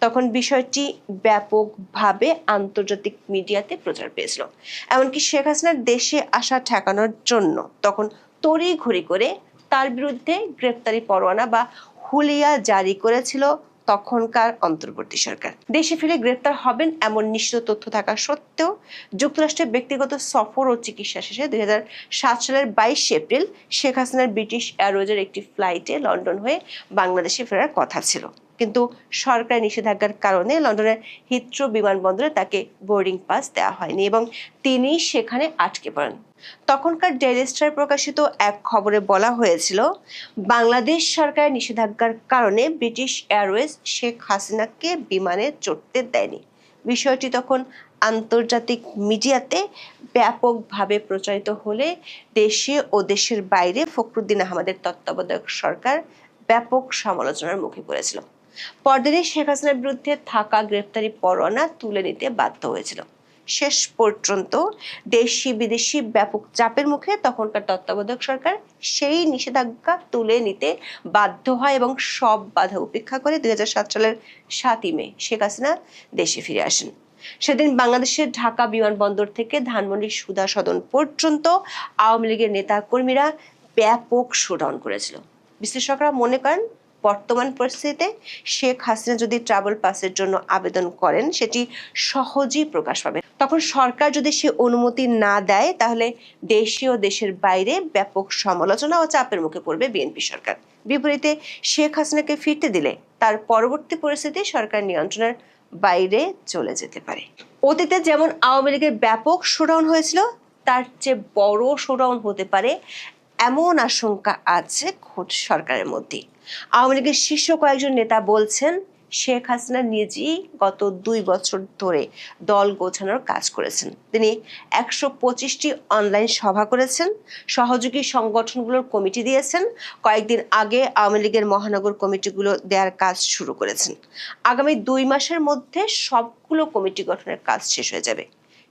তখন বিষয়টি ব্যাপকভাবে আন্তর্জাতিক মিডিয়াতে প্রচার পেয়েছিল। এমনকি শেখ হাসিনার দেশে আসা ঠেকানোর জন্য তখন তড়িঘড়ি করে তার বিরুদ্ধে গ্রেপ্তারি পরোয়ানা বা হুলিয়া জারি করেছিল তখনকার অন্তর্বর্তী সরকার। দেশে ফিরে গ্রেপ্তার হবেন এমন নিশ্চিত তথ্য থাকা সত্ত্বেও যুক্তরাষ্ট্রে ব্যক্তিগত সফর ও চিকিৎসা শেষে 2007 সালের 22 এপ্রিল শেখ হাসিনার ব্রিটিশ এয়ারওয়েজের একটি ফ্লাইটে লন্ডন হয়ে বাংলাদেশে ফেরার কথা ছিল, কিন্তু সরকারি নিষেধাজ্ঞার কারণে লন্ডনের হিথ্রো বিমানবন্দরে তাকে বোর্ডিং পাস দেওয়া হয়নি এবং তিনি সেখানে আটকে পড়েন। তখনকার ডেইলি স্টার প্রকাশিত এক খবরে বলা হয়েছিল, বাংলাদেশ সরকারের নিষেধাজ্ঞার কারণে ব্রিটিশ এয়ারওয়েজ শেখ হাসিনাকে বিমানে চড়তে দেয়নি। বিষয়টি তখন আন্তর্জাতিক মিডিয়াতে ব্যাপকভাবে প্রচারিত হলে দেশে ও দেশের বাইরে ফখরুদ্দিন আহমেদের তত্ত্বাবধায়ক সরকার ব্যাপক সমালোচনার মুখে পড়েছিল। পরদিনই শেখ হাসিনার বিরুদ্ধে থাকা গ্রেপ্তারি পরোয়ানা তুলে নিতে বাধ্য হয়েছিল। শেষ পর্যন্ত দেশি বিদেশি ব্যাপক চাপের মুখে তখনকার তত্ত্বাবধায়ক সরকার সেই নিষেধাজ্ঞা তুলে নিতে বাধ্য হয় এবং সব বাধা উপেক্ষা করে 2007 সালের 7 মে শেখ হাসিনা দেশে ফিরে আসেন। সেদিন বাংলাদেশের ঢাকা বিমানবন্দর থেকে ধানমন্ডির সুধা সদন পর্যন্ত আওয়ামী লীগের নেতা কর্মীরা ব্যাপক শোডাউন করেছিল। বিশ্লেষকরা মনে করেন, বর্তমান পরিস্থিতিতে শেখ হাসিনা যদি ট্রাভেল পাসের জন্য আবেদন করেন, সেটি সহজেই প্রকাশ পাবে। তখন সরকার যদি সে অনুমতি না দেয়, তাহলে দেশে ও দেশের বাইরে ব্যাপক সমালোচনা ও চাপের মুখে পড়বে বিএনপি সরকার। বিপরীতে শেখ হাসিনাকে ফিরতে দিলে তার পরবর্তী পরিস্থিতি সরকার নিয়ন্ত্রণের বাইরে চলে যেতে পারে। অতীতে যেমন আওয়ামী লীগের ব্যাপক শোডাউন হয়েছিল, তার চেয়ে বড় শোডাউন হতে পারে এমন আশঙ্কা আছে খোদ সরকারের মধ্যে। আওয়ামী লীগের শীর্ষ কয়েকজন নেতা বলছেন, শেখ হাসিনা নিজেই গত 2 বছর ধরে দল গোছানোর কাজ করেছেন। তিনি 125টি অনলাইন সভা করেছেন, সহযোগী সংগঠনগুলোর কমিটি দিয়েছেন, কয়েকদিন আগে আওয়ামী লীগের মহানগর কমিটিগুলো দেওয়ার কাজ শুরু করেছেন। আগামী 2 মাসের মধ্যে সবগুলো কমিটি গঠনের কাজ শেষ হয়ে যাবে।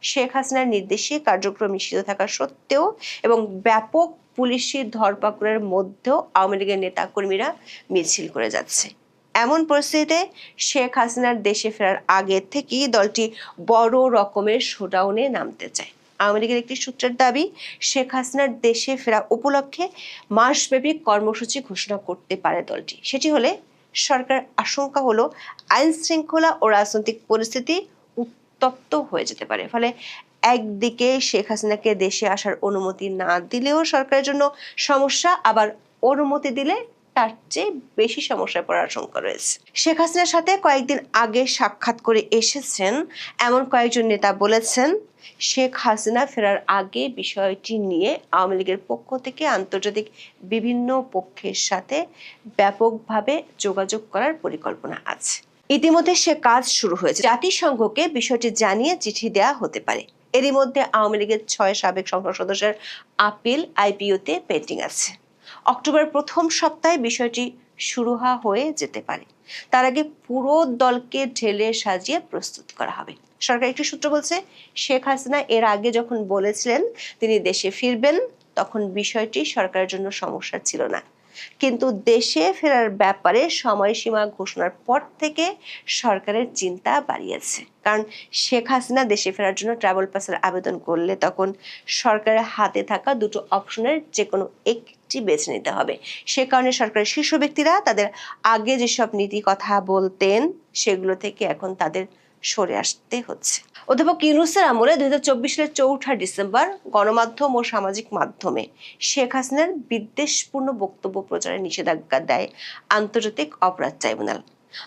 শেখ হাসিনার নির্দেশে কার্যক্রম নিষিদ্ধ থাকা সত্ত্বেও এবং ব্যাপক পুলিশি ধরপাকড়ের মধ্যেও আওয়ামী লীগের নেতা কর্মীরা মিছিল করে যাচ্ছে। এমন পরিস্থিতিতে শেখ হাসিনার দেশে ফেরার আগে থেকেই দলটি বড় রকমের শোডাউনে নামতে চায়। আওয়ামী লীগের একটি সূত্রের দাবি, শেখ হাসিনার দেশে ফেরা উপলক্ষে মাসব্যাপী কর্মসূচি ঘোষণা করতে পারে দলটি। সেটি হলে সরকার আশঙ্কা হলো আইন শৃঙ্খলা ও রাজনৈতিক পরিস্থিতি উত্তপ্ত হয়ে যেতে পারে। ফলে একদিকে শেখ হাসিনাকে দেশে আসার অনুমতি না দিলেও সরকারের জন্য সমস্যা, আবার অনুমতি দিলে তার চেয়ে বেশি সমস্যায় পড়ার আশঙ্কা রয়েছে। শেখ হাসিনার সাথে কয়েকদিন আগে সাক্ষাৎ করে এসেছেন এমন কয়েকজন নেতা বলেছেন, শেখ হাসিনা ফেরার আগে বিষয়টি নিয়ে আওয়ামী লীগের পক্ষ থেকে আন্তর্জাতিক বিভিন্ন পক্ষের সাথে ব্যাপকভাবে যোগাযোগ করার পরিকল্পনা আছে। ইতিমধ্যে সে কাজ শুরু হয়েছে। জাতিসংঘকে বিষয়টি জানিয়ে চিঠি দেওয়া হতে পারে। এরই মধ্যে আওয়ামী লীগের 6 সাবেক সংসদ সদস্যের আপিল আইপিওতে পেন্ডিং আছে। অক্টোবরের প্রথম সপ্তাহে বিষয়টি শুরু হয়ে যেতে পারে। তার আগে পুরো দলকে ঢেলে সাজিয়ে প্রস্তুত করা হবে। সরকারি একটি সূত্র বলছে, শেখ হাসিনা এর আগে যখন বলেছিলেন তিনি দেশে ফিরবেন, তখন বিষয়টি সরকারের জন্য সমস্যা ছিল না। কিন্তু দেশে ফেরার ব্যাপারে সময়সীমা ঘোষণার পর থেকে সরকারের চিন্তা বাড়িয়েছে। কারণ শেখ হাসিনা দেশে ফেরার জন্য ট্রাভেল পাসের আবেদন করলে তখন সরকারের হাতে থাকা দুটো অপশনের যে কোনো একটি বেছে নিতে হবে। সে কারণে সরকারের শীর্ষ ব্যক্তিরা তাদের আগে যেসব নীতি কথা বলতেন সেগুলো থেকে এখন তাদের সরে আসতে হচ্ছে। অধ্যাপক ইউনূসের আমলে 2024 সালের 4 ডিসেম্বর গণমাধ্যম ও সামাজিক মাধ্যমে শেখ হাসিনার বিদ্বেষপূর্ণ বক্তব্য প্রচারের নিষেধাজ্ঞা দেয় আন্তর্জাতিক অপরাধ ট্রাইব্যুনাল।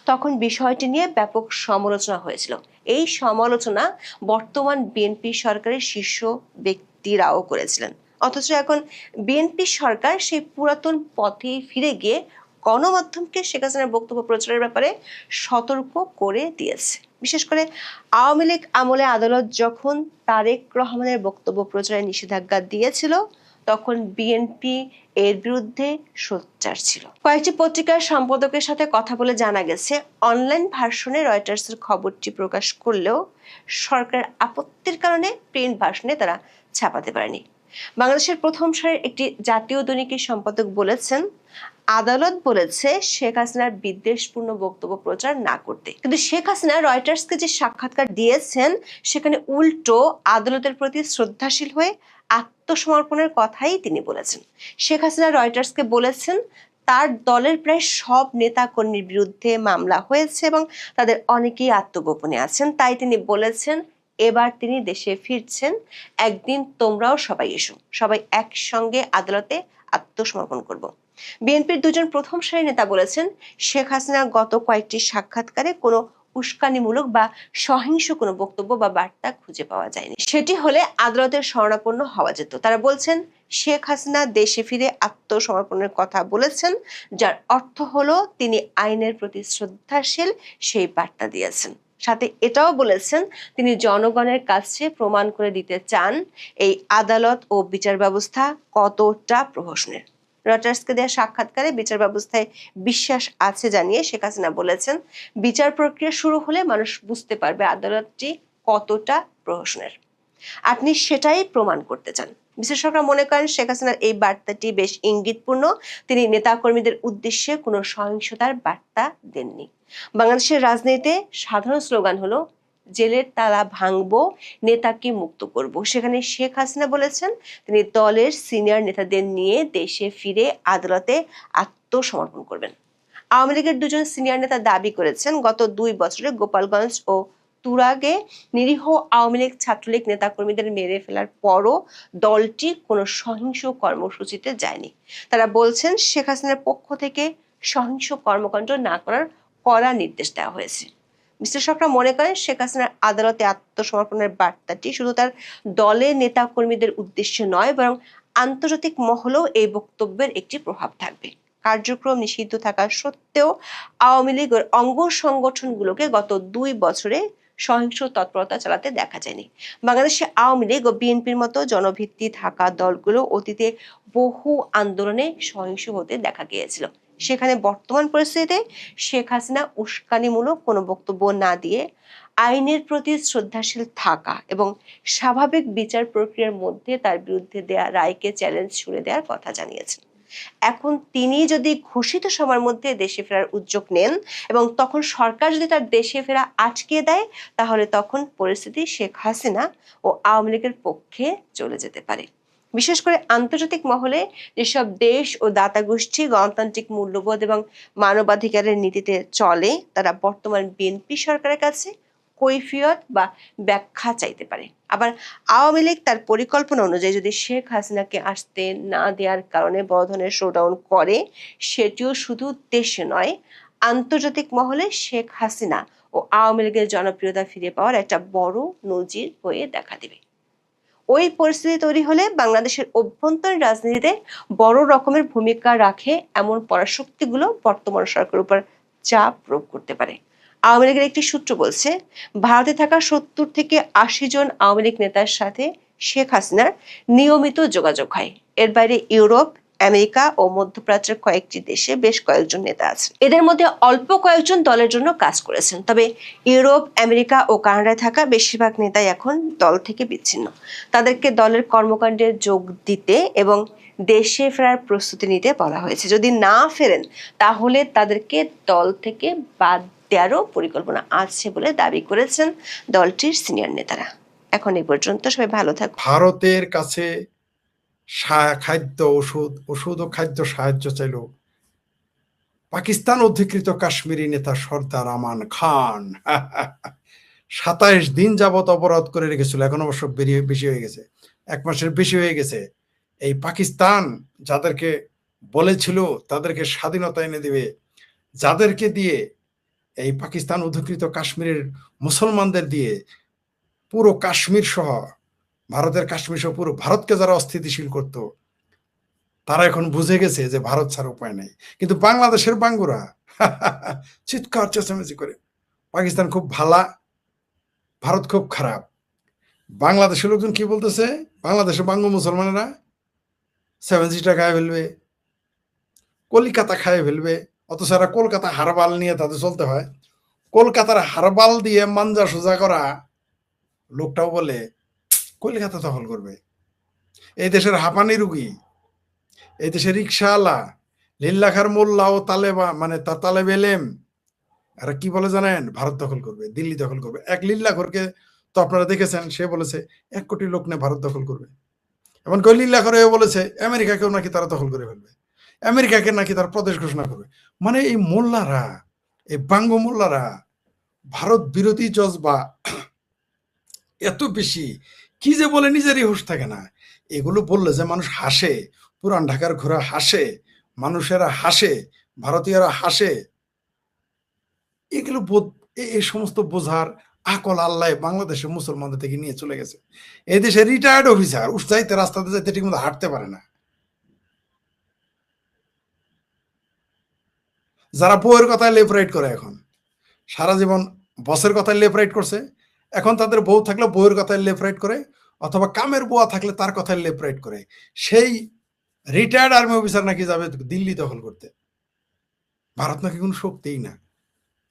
তখন বিষয়টি নিয়ে ব্যাপক সমালোচনা হয়েছিল। এই সমালোচনা বর্তমান বিএনপি সরকারের শীর্ষ ব্যক্তিরাও করেছিলেন। অথচ এখন বিএনপি সরকার সেই পুরাতন পথে ফিরে গিয়ে গণমাধ্যমকে শেখ হাসিনার বক্তব্য প্রচারের ব্যাপারে সতর্ক করে দিয়েছে। বিশেষ করে আওয়ামী লীগ আমলে আদালত যখন তারেক রহমানের বক্তব্য প্রচারের নিষেধাজ্ঞা দিয়েছিল তখন বিএনপি এর বিরুদ্ধে সোচ্চার ছিল। কয়েকটি পত্রিকার সম্পাদকের সাথে কথা বলে জানা গেছে, অনলাইন ভার্সনে রয়টার্সের খবরটি প্রকাশ করলেও সরকারের আপত্তির কারণে প্রিন্ট ভার্সনে তারা ছাপাতে পারেনি। বাংলাদেশের প্রথম সারির একটি জাতীয় দৈনিকের সম্পাদক বলেছেন, আদালত বলেছে শেখ হাসিনার বিদ্বেষপূর্ণ বক্তব্য প্রচার না করতে, কিন্তু শেখ হাসিনা রয়টার্সকে যে সাক্ষাৎকার দিয়েছেন সেখানে উল্টো আদালতের প্রতি শ্রদ্ধাশীল হয়ে আত্মসমর্পণের কথাই তিনি বলেছেন। শেখ হাসিনা রয়টার্সকে বলেছেন তার দলের প্রায় সব নেতা কর্মীর বিরুদ্ধে মামলা হয়েছে এবং তাদের অনেকেই আত্মগোপনে আছেন, তাই তিনি বলেছেন এবার তিনি দেশে ফিরছেন, একদিন তোমরাও সবাই এসো, সবাই একসঙ্গে আদালতে আত্মসমর্পণ করব। বিএনপির দুজন প্রথম সারির নেতা বলেছেন শেখ হাসিনা গত কয়েকটি সাক্ষাৎকারে কোনো উস্কানিমূলক বা সহিংস কোনো বক্তব্য বা বার্তা খুঁজে পাওয়া যায়নি, সেটি হলে আদালতের শরণাপন্ন হওয়া যেত। তারা বলছেন শেখ হাসিনা দেশে ফিরে আত্মসমর্পণের কথা বলেছেন, যার অর্থ হলো তিনি আইনের প্রতি শ্রদ্ধাশীল, সেই বার্তা দিয়েছেন। সাথে এটাও বলেছেন তিনি জনগণের কাছে প্রমাণ করে দিতে চান এই আদালত ও বিচার ব্যবস্থা কতটা প্রহসনের। রয়টার্সকে দেওয়া সাক্ষাৎকারে বিচার ব্যবস্থায় বিশ্বাস আছে জানিয়ে শেখ হাসিনা বলেছেন, বিচার প্রক্রিয়া শুরু হলে মানুষ বুঝতে পারবে আদালতটি কতটা প্রহসনের। আপনি সেটাই প্রমাণ করতে চান। বিশেষজ্ঞরা মনে করেন শেখ হাসিনার এই বার্তাটি বেশ ইঙ্গিতপূর্ণ, তিনি নেতাকর্মীদের উদ্দেশ্যে কোনো সহিংসতার বার্তা দেননি। বাংলাদেশের রাজনীতিতে সাধারণ স্লোগান হলো জেলের তালা ভাঙবো, নেতাকে মুক্ত করব। সেখানে শেখ হাসিনা বলেছেন তিনি দলের সিনিয়র নেতাদের নিয়ে দেশে ফিরে আদালতে আত্মসমর্পণ করবেন। আওয়ামী লীগের দুজন সিনিয়র নেতা দাবি করেছেন গত 2 বছরে গোপালগঞ্জ ও তুরাগে নিরীহ আওয়ামী লীগ ছাত্রলীগ নেতাকর্মীদের মেরে ফেলার পরও দলটি কোনো সহিংস কর্মসূচিতে যায়নি। তারা বলছেন শেখ হাসিনার পক্ষ থেকে সহিংস কর্মকাণ্ড না করার কড়া নির্দেশ দেওয়া হয়েছে। বিশ্লেষকরা মনে করেন শেখ হাসিনার আদালতে আত্মসমর্পণের বার্তাটি শুধু তার দলের নেতা কর্মীদের উদ্দেশ্যে নয়, বরং আন্তর্জাতিক মহলেও এই বক্তব্যের একটি প্রভাব থাকবে। কার্যক্রম নিষিদ্ধ থাকা সত্ত্বেও আওয়ামী লীগের অঙ্গ সংগঠনগুলোকে গত 2 বছরে সহিংস তৎপরতা চালাতে দেখা যায়নি। বাংলাদেশে আওয়ামী লীগ ও বিএনপির মতো জনভিত্তি থাকা দলগুলো অতীতে বহু আন্দোলনে সহিংস হতে দেখা গিয়েছিল। সেখানে বর্তমান পরিস্থিতিতে শেখ হাসিনা উস্কানিমূলক কোনো বক্তব্য না দিয়ে আইনের প্রতি শ্রদ্ধাশীল থাকা এবং স্বাভাবিক বিচার প্রক্রিয়ার মধ্যে তার বিরুদ্ধে দেয়া রায়কে চ্যালেঞ্জ ছুড়ে দেওয়ার কথা জানিয়েছেন। এখন তিনি যদি ঘোষিত সময়ের মধ্যে দেশে ফেরার উদ্যোগ নেন এবং তখন সরকার যদি তার দেশে ফেরা আটকে দেয়, তাহলে তখন পরিস্থিতি শেখ হাসিনা ও আওয়ামী লীগের পক্ষে চলে যেতে পারে। বিশেষ করে আন্তর্জাতিক মহলে যেসব দেশ ও দাতা গোষ্ঠী গণতান্ত্রিক মূল্যবোধ এবং মানবাধিকারের নীতিতে চলে, তারা বর্তমান বিএনপি সরকারের কাছে কৈফিয়ত বা ব্যাখ্যা চাইতে পারে। আবার আওয়ামী লীগ তার পরিকল্পনা অনুযায়ী যদি শেখ হাসিনাকে আসতে না দেওয়ার কারণে বড় ধরনের শোডাউন করে, সেটিও শুধু দেশে নয়, আন্তর্জাতিক মহলে শেখ হাসিনা ও আওয়ামী লীগের জনপ্রিয়তা ফিরে পাওয়ার একটা বড় নজির হয়ে দেখা দেবে। ওই পরিস্থিতি তৈরি হলে বাংলাদেশের অভ্যন্তরীণ রাজনীতিতে বড় রকমের ভূমিকা রাখে এমন পরাশক্তিগুলো বর্তমান সরকারের উপর চাপ প্রয়োগ করতে পারে। আওয়ামী লীগের একটি সূত্র বলছে, ভারতে থাকা 70 থেকে 80 জন আওয়ামী লীগ নেতার সাথে শেখ হাসিনার নিয়মিত যোগাযোগ হয়। এর বাইরে ইউরোপ, আমেরিকা ও মধ্যপ্রাচ্যের কয়েকটি দেশে বেশ কয়েকজন নেতা আছেন। এদের মধ্যে অল্প কয়েকজন দলের জন্য কাজ করেছেন, তবে ইউরোপ, আমেরিকা ও কানাডায় থাকা বেশিরভাগ নেতাই এখন দল থেকে বিচ্ছিন্ন। তাদেরকে দলের কর্মকাণ্ডে যোগ দিতে এবং দেশে ফেরার প্রস্তুতি নিতে বলা হয়েছে। যদি না ফেরেন তাহলে তাদেরকে দল থেকে বাদ দেওয়ারও পরিকল্পনা আছে বলে দাবি করেছেন দলটির সিনিয়র নেতারা। এখন এই পর্যন্ত, সবাই ভালো থাকুন। ভারতের কাছে খাদ্য ওষুধ ও খাদ্য সাহায্য চাইল পাকিস্তান অধিকৃত কাশ্মীরি নেতা সর্দার আমান খান। 27 দিন যাবত অবরোধ করে রেখেছিল, এখন অবশ্য বেশি হয়ে গেছে, 1 মাসের বেশি হয়ে গেছে। এই পাকিস্তান যাদেরকে বলেছিল তাদেরকে স্বাধীনতা এনে দিবে, যাদেরকে দিয়ে এই পাকিস্তান অধিকৃত কাশ্মীরের মুসলমানদের দিয়ে পুরো কাশ্মীর সহ ভারতের কাশ্মীর সহ পুরো ভারতকে যারা অস্থিতিশীল করত, তারা এখন বুঝে গেছে যে ভারত ছাড়া উপায় নেই। কিন্তু বাংলাদেশের বাঙ্গুরা চিৎকার চেঁচামেচি করে পাকিস্তান খুব ভালা, ভারত খুব খারাপ। বাংলাদেশের লোকজন কি বলতেছে, বাংলাদেশের বাঙ্গু মুসলমানেরা 7Gটা খায় ফেলবে, কলিকাতা খায় ফেলবে, অথচ এরা কলকাতা হারবাল নিয়ে তাদের চলতে হয়। কলকাতার হারবাল দিয়ে মাঞ্জা সোজা করা লোকটাও বলে কলিকাতা দখল করবে। এই দেশের হাঁপানি রুগী, এই দেশের রিক্সাওয়ালা, লিল্লাখার মোল্লা ও তালেবা মানে তালেব এলেম, এরা কি বলে জানেন, ভারত দখল করবে, দিল্লি দখল করবে। এক লিল্লাখরকে তো আপনারা দেখেছেন, সে বলেছে 1 কোটি লোক নিয়ে ভারত দখল করবে। এমনকি লিল্লাখর বলেছে আমেরিকাকেও নাকি তারা দখল করে ফেলবে, আমেরিকাকে নাকি তার প্রদেশ ঘোষণা করবে। মানে এই মোল্লারা, এই বাঙ্গু মোল্লারা ভারত বিরোধী জজবা এত বেশি, কি যে বলে নিজেরই হুঁশ থাকে না। এগুলো বললে যে মানুষ হাসে, পুরান ঢাকার ঘোড়া হাসে, মানুষেরা হাসে, ভারতীয়রা হাসে। এগুলো এই সমস্ত বোঝার আকল আল্লাহ বাংলাদেশের মুসলমানদের থেকে নিয়ে চলে গেছে। এই দেশে রিটায়ার্ড অফিসার যাইতে রাস্তাতে যাইতে ঠিক মতো হাঁটতে পারে না, যারা বউয়ের কথায় লেফট রাইট করে, এখন সারা জীবন বসের কথায় লেফট রাইট করছে, এখন তাদের বউ থাকলে বউয়ের কথায় লেফট রাইট করে, অথবা কামের বুয়া থাকলে তার কথায় লেফট রাইট করে। সেই রিটায়ার্ড আর্মি অফিসার নাকি যাবে দিল্লি দখল করতে। ভারত নাকি কোনো শক্তিই না।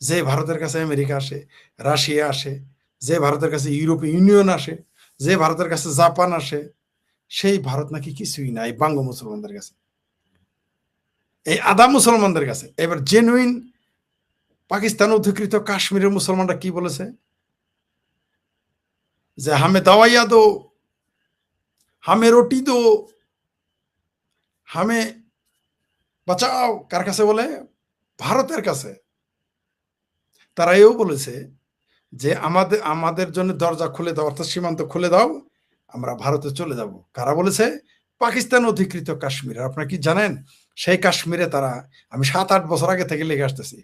যে ভারতের কাছে আমেরিকা আসে, রাশিয়া আসে, যে ভারতের কাছে ইউরোপীয় ইউনিয়ন আসে, যে ভারতের কাছে জাপান আসে, সেই ভারত নাকি কিছুই না এই বাঙ্গ মুসলমানদের কাছে, এই আদা মুসলমানদের কাছে। এবার জেনুইন পাকিস্তান অধিকৃত কাশ্মীরের মুসলমানরা কি বলেছে, যে হামে দাওয়াইয়া দো, হামে রুটি দো, হামে বাঁচাও। কার কাছে বলে? ভারতের কাছে। তারা এও বলেছে যে আমাদের জন্য দরজা খুলে দাও, অর্থাৎ সীমান্ত খুলে দাও, আমরা ভারতে চলে যাব। কারা বলেছে? পাকিস্তান অধিকৃত কাশ্মীর। আপনারা কি জানেন সেই কাশ্মীরে তারা, আমি 7-8 বছর আগে থেকে লেগে আসতেছি,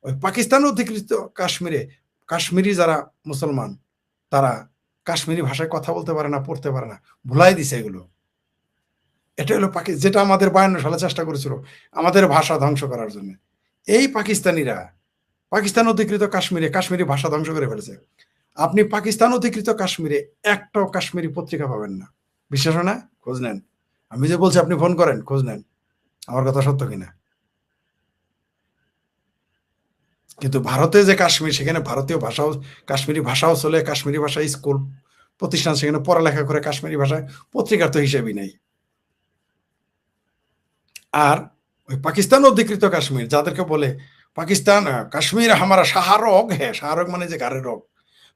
ওই পাকিস্তান অধিকৃত কাশ্মীরে কাশ্মীরি যারা মুসলমান, তারা কাশ্মীরি ভাষায় কথা বলতে পারে না, পড়তে পারে না, ভুলাই দিছে এগুলো। এটা হলো যেটা আমাদের 52 সালে চেষ্টা করেছিল আমাদের ভাষা ধ্বংস করার জন্য। এই পাকিস্তানিরা পাকিস্তান অধিকৃত কাশ্মীরে কাশ্মীরি ভাষা ধ্বংস করে ফেলেছে। আপনি পাকিস্তান অধিকৃত কাশ্মীরে একটাও কাশ্মীরি পত্রিকা পাবেন না। বিশ্বাস হয় না? খোঁজ নেন। আমি যে বলছি আপনি ফোন করেন, খোঁজ নেন আমার কথা সত্য কিনা। কিন্তু ভারতে যে কাশ্মীর, সেখানে ভারতীয় ভাষাও, কাশ্মীরি ভাষাও চলে, কাশ্মীরি ভাষায় স্কুল প্রতিষ্ঠান, সেখানে পড়ালেখা করে কাশ্মীরি ভাষায়, পত্রিকার তো হিসেবেই নেই। আর ওই পাকিস্তান অধিকৃত কাশ্মীর যাদেরকে বলে পাকিস্তান কাশ্মীর হামারা শাহরগ, হ্যাঁ শাহরগ মানে যে গাড়ির রোগ,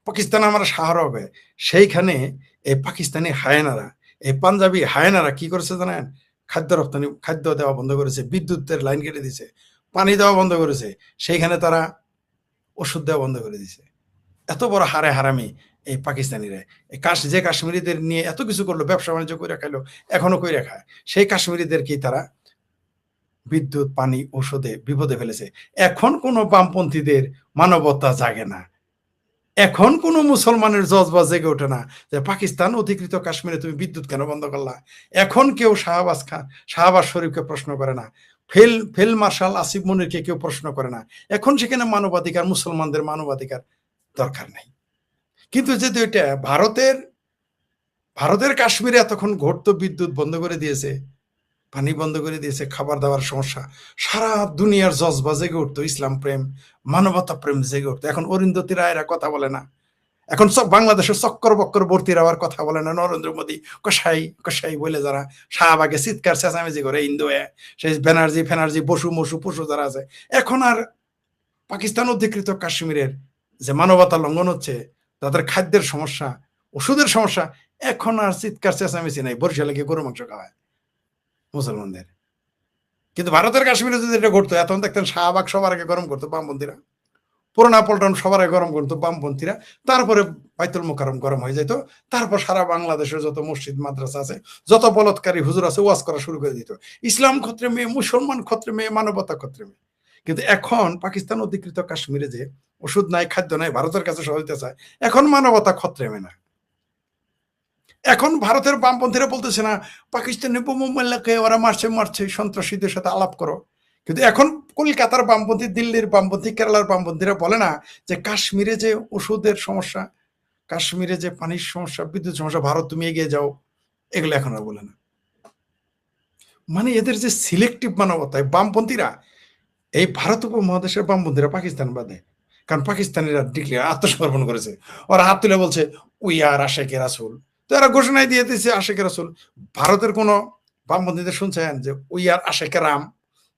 পাকিস্তান হামারা শাহরগ, হ্যাঁ, সেইখানে এই পাকিস্তানি হায়নারা, এই পাঞ্জাবি হায়নারা কি করেছে জানেন? খাদ্য রপ্তানি, খাদ্য দেওয়া বন্ধ করেছে, বিদ্যুতের লাইন কেটে দিছে, পানি দেওয়া বন্ধ করেছে, সেইখানে তারা ওষুধ দেওয়া বন্ধ করে দিছে। এত বড় হারে হারামি এই পাকিস্তানিরা। এই যে কাশ্মীরিদের নিয়ে এত কিছু করলো, ব্যবসা বাণিজ্য করে খাইলো, এখনো করে খায়, সেই কাশ্মীরিদেরকেই তারা বিদ্যুৎ, পানি, ঔষধে বিপদে ফেলেছে। এখন কোনো বামপন্থীদের মানবতা জাগে না, এখন কোনো মুসলমানের জজবা জেগে ওঠে না যে পাকিস্তান অধিকৃত কাশ্মীরে তুমি বিদ্যুৎ কেন বন্ধ করলা। এখন কেউ শাহবাজ শরীফকে প্রশ্ন করে না, ফিল্ড মার্শাল আসিফ মনিরকে কেউ প্রশ্ন করে না। এখন সেখানে মানবাধিকার, মুসলমানদের মানবাধিকার দরকার নেই। কিন্তু যেহেতু এটা ভারতের কাশ্মীরে এতক্ষণ ঘটতো, বিদ্যুৎ বন্ধ করে দিয়েছে, পানি বন্ধ করে দিয়েছে, খাবার দাবার সমস্যা, সারা দুনিয়ার জজবা জেগে উঠতো, ইসলাম প্রেম, মানবতা প্রেম জেগে উঠতো। এখন অরিন্দতী রায়রা কথা বলে না, এখন সব বাংলাদেশের চক্কর বক্কর ভর্তির আবার কথা বলে না, নরেন্দ্র মোদী কসাই কসাই বলে যারা শাহবাগে চিৎকার চেঁচামেচি করে হিন্দু সেই ব্যানার্জি ফেনার্জি বসু মসু পশু যারা আছে, এখন আর পাকিস্তান অধিকৃত কাশ্মীরের যে মানবতা লঙ্ঘন হচ্ছে, তাদের খাদ্যের সমস্যা, ওষুধের সমস্যা, এখন আর চিৎকার চেঁচামেচি নাই। বরিশালে গিয়ে গরু মাংস খাওয়ায় মুসলমানদের। কিন্তু ভারতের কাশ্মীরে যদি এটা ঘটতো, এখন দেখতেন শাহবাগ সবার আগে গরম করতো বামপন্থীরা, পুরোনা পল্টন সবার আগে গরম করতো বামপন্থীরা, তারপরে বাইতুল মোকাররম গরম হয়ে যেত, তারপর সারা বাংলাদেশের যত মসজিদ মাদ্রাসা আছে, যত বলৎকারী হুজুর আছে ওয়াজ করা শুরু করে দিত, ইসলাম ক্ষত্রে মেয়ে, মুসলমান ক্ষত্রে মেয়ে, মানবতা ক্ষত্রে মেয়ে। কিন্তু এখন পাকিস্তান অধিকৃত কাশ্মীরে যে ওষুধ নাই, খাদ্য নাই, ভারতের কাছে সহায়তা চায়, এখন মানবতা ক্ষত্রে মেয়ে না। এখন ভারতের বামপন্থীরা বলতেছে না পাকিস্তানি বোমাকে ওরা মারছে মারছে, সন্ত্রাসীদের সাথে আলাপ করো। কিন্তু এখন কলকাতার বামপন্থী, দিল্লির বামপন্থী, কেরালার বামপন্থীরা বলে না যে কাশ্মীরে যে ওষুধের সমস্যা, কাশ্মীরে যে পানির সমস্যা, বিদ্যুৎ সমস্যা, ভারত তুমি এগিয়ে যাও, এগুলো এখন আর বলে না। মানে এদের যে সিলেক্টিভ মানবতায় বামপন্থীরা, এই ভারত উপমহাদেশের বামপন্থীরা পাকিস্তান বাদে, কারণ পাকিস্তানিরা ডিক্লেয়ার আত্মসমর্পণ করেছে, ওরা হাত তুলে বলছে উই আর আশেকে রাসূল, তো এরা ঘোষণায় দিয়ে দিয়েছে আশেকে রাসূল। ভারতের কোন বামপন্থীদের শুনছেন যে উই আর আশেকে রাম,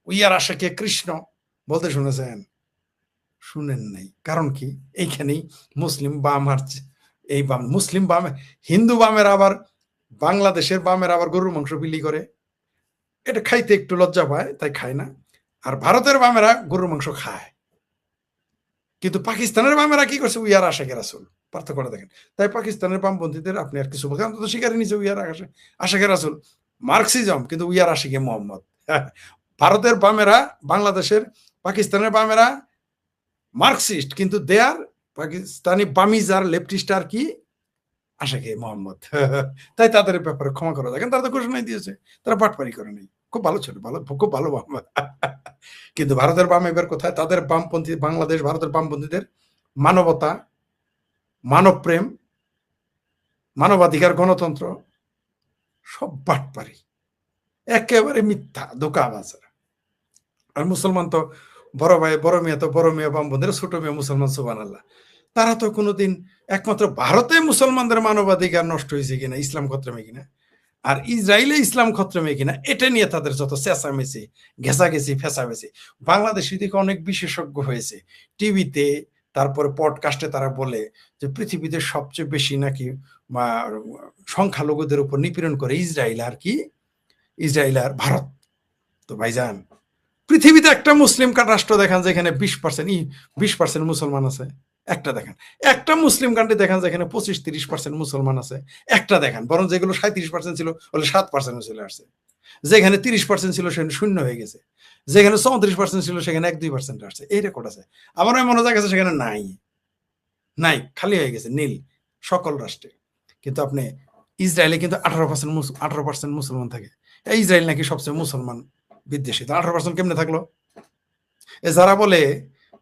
উই আর আশেকে কৃষ্ণ বলতে শুনেছেন? শুনেন নাই। কারণ কি? এইখানেই মুসলিম বাম হারছে। এই বাম, মুসলিম বাম, হিন্দু বামের আবার বাংলাদেশের বামের আবার গরুর মাংস বিলি করে, এটা খাইতে একটু লজ্জা পায় তাই খায় না। আর ভারতের বামেরা গরুর মাংস খায়। কিন্তু পাকিস্তানের বামেরা কি করছে? উই আর আশেকে রাসূল। পার্থক্যটা দেখেন। তাই পাকিস্তানের বামপন্থীদের আপনি আর কিছু বলছেন, অন্তত স্বীকারই নিচ্ছে উই আর আশেকে রাসূল, মার্কসিজম, কিন্তু উই আর আশেকে মোহাম্মদ। ভারতের বামেরা, বাংলাদেশের, পাকিস্তানের বামেরা মার্কসিস্ট, কিন্তু দে আর পাকিস্তানি বামিজ আর লেফটিস্ট আর কি আশেকে মোহাম্মদ। তাই তাদের ব্যাপারে ক্ষমা করা দেখেন, তারা তো ঘোষণাই দিয়েছে, তারা পাটপারি করে নেই, খুব ভালো ছিল, ভালো, খুব ভালো বাম। কিন্তু ভারতের বাম এবার কোথায়? তাদের বামপন্থী, বাংলাদেশ ভারতের বামপন্থীদের মানবতা, মানবপ্রেম, মানবাধিকার, গণতন্ত্র সব বাটপারি, একেবারে মিথ্যা, ধোঁকাবাজ। আর মুসলমান তো বড় ভাই, বড় মেয়ে তো বড় মেয়ে বামপন্থীরা, ছোট মেয়ে মুসলমান, সুবহানাল্লাহ। তারা তো কোনোদিন একমাত্র ভারতে মুসলমানদের মানবাধিকার নষ্ট হয়েছে কিনা, ইসলাম খত্রমে কিনা, আর ইসরায়েলে ইসলাম খত্রমে কিনা, এটা নিয়ে তাদের যত চেঁচামেচি, ঘেঁচাঘেঁচি, ফেঁচামেচি। বাংলাদেশ দিকে অনেক বিশেষজ্ঞ হয়েছে টিভিতে, তারপরে পডকাস্টে তারা বলে যে পৃথিবীতে সবচেয়ে বেশি নাকি সংখ্যালঘুদের উপর নিপীড়ন করে ইসরায়েল আর কি, ইসরায়েল আর ভারত। তো ভাইজান, পৃথিবীতে একটা মুসলিম রাষ্ট্র দেখান যেখানে 20% মুসলমান আছে? একটা দেখান। একটা মুসলিম কান্ট্রি দেখান যেখানে 25-30% মুসলমান আছে? একটা দেখান। বরং যেগুলো 37% ছিল বলে 7% চলে আসছে, যেখানে 30% ছিল সেখানে 0 হয়ে গেছে, যেখানে 34% ছিল সেখানে 1-2% আসছে। এই রেকর্ড আছে। আমার মনে হয় গেছে সেখানে নাই, নাই, খালি হয়ে গেছে, নীল সকল রাষ্ট্রে। কিন্তু আপনি ইসরায়েলে কিন্তু 18% মুসলমান থাকে। এই ইসরায়েল নাকি সবচেয়ে মুসলমান বিদ্বেষী। 18% কেমনে থাকলো? এ যারা বলে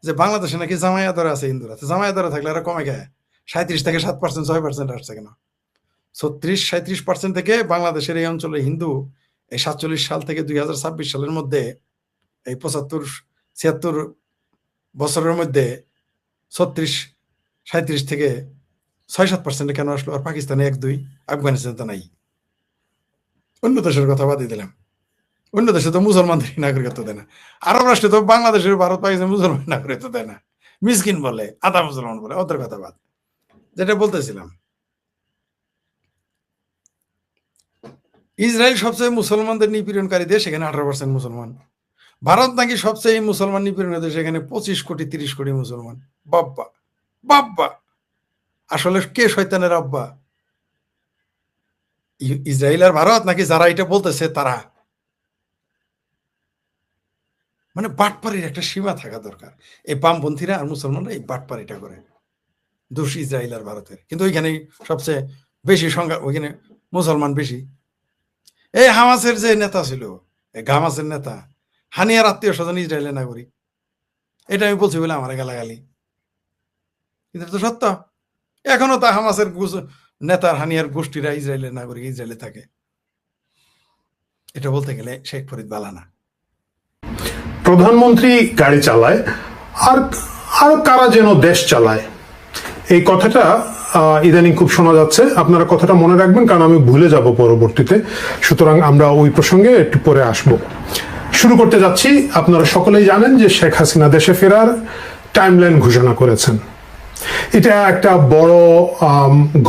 যে বাংলাদেশে নাকি জামায়াতরা আছে, হিন্দুরা, জামায়াতরা থাকলে এরা কমে গায় 37 থেকে 7%, 6% আসছে কেন? 36-37% থেকে বাংলাদেশের এই অঞ্চলে হিন্দু এই 47 সাল থেকে 2026 সালের মধ্যে, এই 75-76 বছরের মধ্যে 36-37 থেকে 6-7% কেন আসলো? আর পাকিস্তানে 1-2, আফগানিস্তানে তো নাই। অন্য দেশের কথা বাদই দিলাম, অন্য দেশে তো মুসলমানদের নাগরিকত্ব দেয় না। আরব রাষ্ট্রে তো বাংলাদেশের, ভারত, পাকিস্তান মুসলমান নাগরিকত্ব দেয় না, মিসকিন বলে, আধা মুসলমান বলে, ওদের কথা বাদ। যেটা বলতেছিলাম, ইসরায়েল সবচেয়ে মুসলমানদের নিপীড়নকারী দেশ, এখানে 18% মুসলমান। ভারত নাকি সবচেয়ে মুসলমান নিপীড়নের দেশ, এখানে 25 কোটি 30 কোটি মুসলমান। বাব্বা বাব্বা, আসলে কে শয়তানের আব্বা? ইসরায়েল আর ভারত, নাকি যারা এটা বলতেছে তারা? মানে বাটপাড়ির একটা সীমা থাকা দরকার। এই বামপন্থীরা আর মুসলমানরা এই বাটপাড়িটা করে। দোষ ইসরায়েল আর ভারতের, কিন্তু ওইখানে সবচেয়ে বেশি সংখ্যা, ওইখানে মুসলমান বেশি। এই হামাসের যে নেতা ছিল, এই হামাসের নেতা, হানিয়ার আত্মীয় স্বজন ইসরায়েলের নাগরিক। এটা আমি বলছি বলে আমার গালাগালি, কিন্তু তো সত্য। এখনো তা হামাসের নেতার, হানিয়ার গোষ্ঠীরা ইসরায়েলের নাগরিক, ইসরায়েলে থাকে। এটা বলতে গেলে শেখ ফরিদ বালানা। প্রধানমন্ত্রী গাড়ি চালায় আর কারা যেন দেশ চালায়, এই কথাটা ইদানিং খুব শোনা যাচ্ছে, আপনারা কথাটা মনে রাখবেন কারণ আমি ভুলে যাব পরবর্তীতে, সুতরাং আমরা ওই প্রসঙ্গে একটু পরে আসব। শুরু করতে যাচ্ছি। আপনারা সকলেই জানেন যে শেখ হাসিনা দেশে ফেরার টাইমলাইন ঘোষণা করেছেন। এটা একটা বড়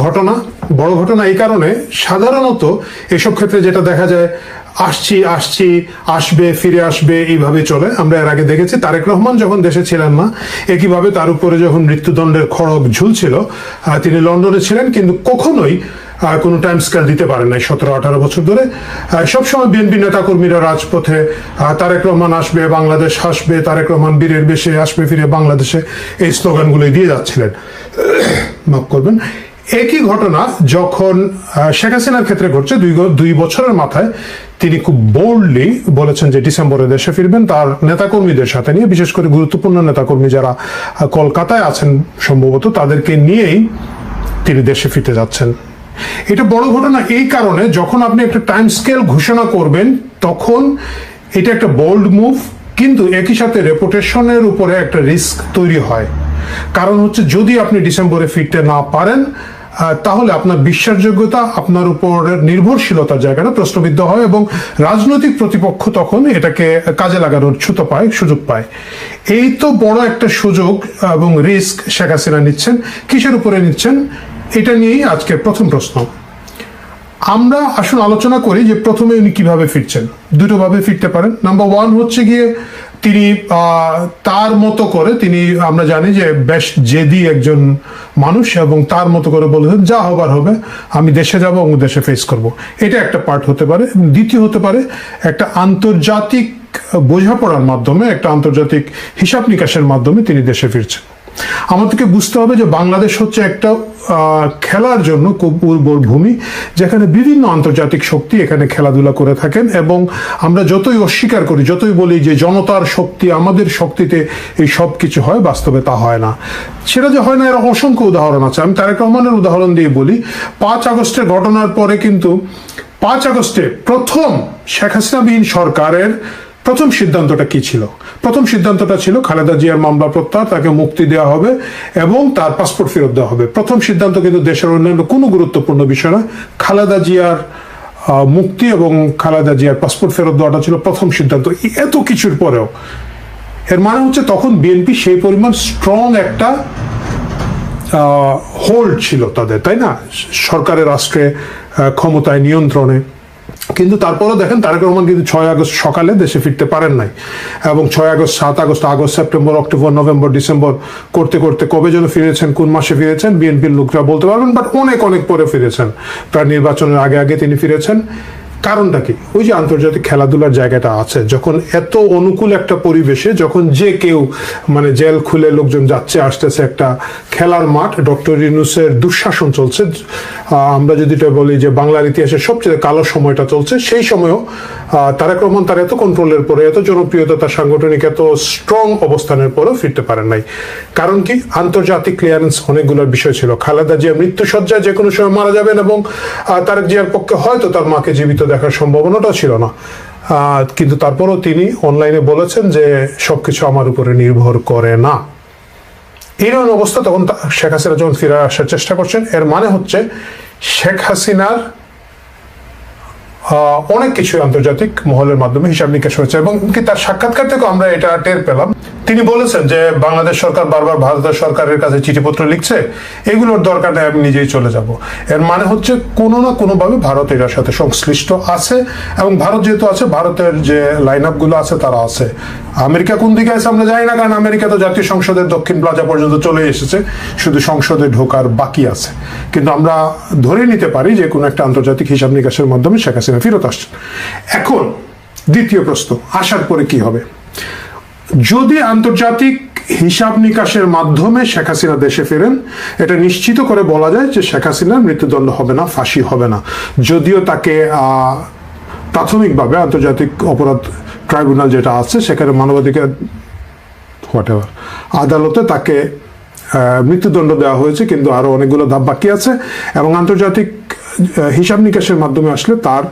ঘটনা এই কারণে, সাধারণত এসব ক্ষেত্রে যেটা দেখা যায় আসবে ফিরে আসবে এইভাবে চলে। আমরা এর আগে দেখেছি তারেক রহমান যখন দেশে ছিলেন না, একইভাবে তার উপরে যখন মৃত্যুদণ্ডের খড়গ ঝুলছিল, তিনি লন্ডনে ছিলেন কিন্তু কখনোই কোনো টাইম স্কেল দিতে পারেন নাই 17-18 বছর ধরে। সবসময় বিএনপি নেতাকর্মীরা রাজপথে তারেক রহমান আসবে, বাংলাদেশ আসবে, তারেক রহমান বীরের বেশে আসবে ফিরে বাংলাদেশে, এই স্লোগানগুলো দিয়ে যাচ্ছিলেন। মাফ করবেন। একই ঘটনা যখন শেখ হাসিনার ক্ষেত্রে ঘটছে, 2 বছরের মাথায় তিনি খুব বোল্ডলি বলেছেন যে ডিসেম্বরে দেশে ফিরবেন তার নেতাকর্মীদের সাথে নিয়ে, বিশেষ করে গুরুত্বপূর্ণ নেতাকর্মী যারা কলকাতায় আছেন সম্ভবত, তাদেরকে নিয়েই তিনি দেশে ফিরতে যাচ্ছেন। এটা বড় ঘটনা এই কারণে, যখন আপনি একটা টাইম স্কেল ঘোষণা করবেন তখন এটা একটা বোল্ড মুভ, কিন্তু একই সাথে রেপুটেশনের উপরে একটা রিস্ক তৈরি হয়। কারণ হচ্ছে যদি আপনি ডিসেম্বরে ফিরতে না পারেন তাহলে আপনার বিশ্বাসযোগ্যতা, আপনার উপরের নির্ভরশীলতার জায়গাটা প্রশ্নবিদ্ধ হয় এবং রাজনৈতিক প্রতিপক্ষ তখন এটাকে কাজে লাগানোর সুযোগ পায়। এই তো বড় একটা সুযোগ এবং রিস্ক শেখ হাসিনা নিচ্ছেন। কিসের উপরে নিচ্ছেন, এটা নিয়েই আজকের প্রথম প্রশ্ন। আমরা আসুন আলোচনা করি যে প্রথমে উনি কিভাবে ফিরছেন। দুটো ভাবে ফিরতে পারেন। নাম্বার 1 হচ্ছে গিয়ে তিনি তার মতো করে, তিনি আমরা জানি যে বেশ জেদি একজন মানুষ, এবং তার মতো করে বলেছেন যা হবার হবে, আমি দেশে যাব এবং দেশে ফেস করব। এটা একটা পার্ট হতে পারে। দ্বিতীয় হতে পারে একটা আন্তর্জাতিক বোঝাপড়ার মাধ্যমে, একটা আন্তর্জাতিক হিসাব নিকাশের মাধ্যমে তিনি দেশে ফিরছেন। আমাদেরকে বুঝতে হবে যে বাংলাদেশ হচ্ছে একটা খেলার জন্য খুব উর্বর ভূমি, যেখানে বিভিন্ন আন্তর্জাতিক শক্তি এখানে খেলাধুলা করে থাকেন, এবং আমরা যতই অস্বীকার করি, যতই বলি যে জনতার শক্তি, আমাদের শক্তিতে এই সব কিছু হয়, বাস্তবে তা হয় না। সেটা যে হয় না এর অসংখ্য উদাহরণ আছে। আমি তারেক রহমানের উদাহরণ দিয়ে বলি। 5 আগস্টের ঘটনার পরে কিন্তু 5 আগস্টে প্রথম শেখ হাসিনাবিহীন সরকারের প্রথম সিদ্ধান্তটা কি ছিল? প্রথম সিদ্ধান্তটা ছিল খালেদা জিয়ার মামলা প্রত্যাহার, তাকে মুক্তি দেওয়া হবে এবং তার পাসপোর্ট ফেরত দেওয়া হবে। প্রথম সিদ্ধান্ত কিন্তু দেশের অন্যান্য কোনো গুরুত্বপূর্ণ বিষয় না, খালেদা জিয়ার মুক্তি এবং খালেদা জিয়ার পাসপোর্ট ফেরত দেওয়াটা ছিল প্রথম সিদ্ধান্ত। এত কিছুর পরেও এর মানে হচ্ছে তখন বিএনপি সেই পরিমাণ স্ট্রং একটা হোল্ড ছিল তাদের, তাই না, সরকারের রাষ্ট্রে ক্ষমতায় নিয়ন্ত্রণে। কিন্তু তারপরও দেখেন তারেক রহমান কিন্তু 6 আগস্ট সকালে দেশে ফিরতে পারেন নাই, এবং 6 August, 7 August, September, October, November, December করতে করতে কবে যেন ফিরেছেন, কোন মাসে ফিরেছেন বিএনপির লোকরা বলতে পারবেন, বাট অনেক পরে ফিরেছেন। প্রায় নির্বাচনের আগে তিনি ফিরেছেন। কারণটা কি? ওই যে আন্তর্জাতিক খেলাধুলার জায়গাটা আছে, যখন এত অনুকূল একটা পরিবেশে, যখন যে কেউ মানে জেল খুলে লোকজন যাচ্ছে আসতেছে, একটা খেলার মাঠ, ডক্টর ইউনূসের দুঃশাসন চলছে, আমরা যদি এটা বলি যে বাংলার ইতিহাসের সবচেয়ে কালো সময়টা চলছে, সেই সময়ও তারেক রহমান তার এত কন্ট্রোলের পরে, এত জনপ্রিয়তা, তার সাংগঠনিক এত স্ট্রং অবস্থানের পরেও ফিরতে পারেন নাই। কারণ কি? আন্তর্জাতিক ক্লিয়ারেন্স অনেকগুলো বিষয় ছিল। খালেদা জিয়া মৃত্যুসজ্জায় যে কোনো সময় মারা যাবেন, এবং তারেক জিয়ার পক্ষে হয়তো তার মাকে জীবিত দেখার সম্ভাবনাটা ছিল না, কিন্তু তারপরও তিনি অনলাইনে বলেছেন যে সবকিছু আমার উপরে নির্ভর করে না। এইরকম অবস্থা তখন শেখ হাসিনা যখন ফিরে আসার চেষ্টা করছেন, এর মানে হচ্ছে শেখ হাসিনার অনেক কিছু আন্তর্জাতিক মহলের মাধ্যমে হিসাব নিকাশ হয়েছে, এবং তার সাক্ষাৎকার থেকে আমরা এটা টের পেলাম। তিনি বলেছেন যে বাংলাদেশ সরকার বারবার ভারতের সরকারের কাছে চিঠিপত্র লিখছে, এগুলোর দরকার নেই, আমি নিজেই চলে যাব। এর মানে হচ্ছে কোনো না কোনোভাবে ভারত এটার সাথে সংশ্লিষ্ট আছে, এবং ভারত যেহেতু আছে, ভারতের যে লাইন আপ গুলো আছে তারা আছে। আমেরিকা কোন দিকে আছে আমরা জানি না, কারণ আমেরিকা তো জাতীয় সংসদের দক্ষিণ প্লাজা পর্যন্ত চলে এসেছে, শুধু সংসদে ঢোকার বাকি আছে। কিন্তু আমরা ধরে নিতে পারি যে কোনো একটা আন্তর্জাতিক হিসাব নিকাশের মাধ্যমে শেখ হাসিনা ফেরত আসছেন। এখন দ্বিতীয় প্রশ্ন, আসার পরে কি হবে? যদি আন্তর্জাতিক হিসাব নিকাশের মাধ্যমে শেখ হাসিনা দেশে ফেরেন, এটা নিশ্চিত করে বলা যায় যে শেখ হাসিনার মৃত্যুদণ্ড হবে না, ফাঁসি হবে না। যদিও তাকে প্রাথমিকভাবে আন্তর্জাতিক অপরাধ ট্রাইব্যুনাল যেটা আছে, সেখানে মানবাধিকার আদালতে তাকে মৃত্যুদণ্ড দেওয়া হয়েছে, কিন্তু আরো অনেকগুলো ধাপ বাকি আছে, এবং আন্তর্জাতিক হিসাব নিকাশের মাধ্যমে আসলে তার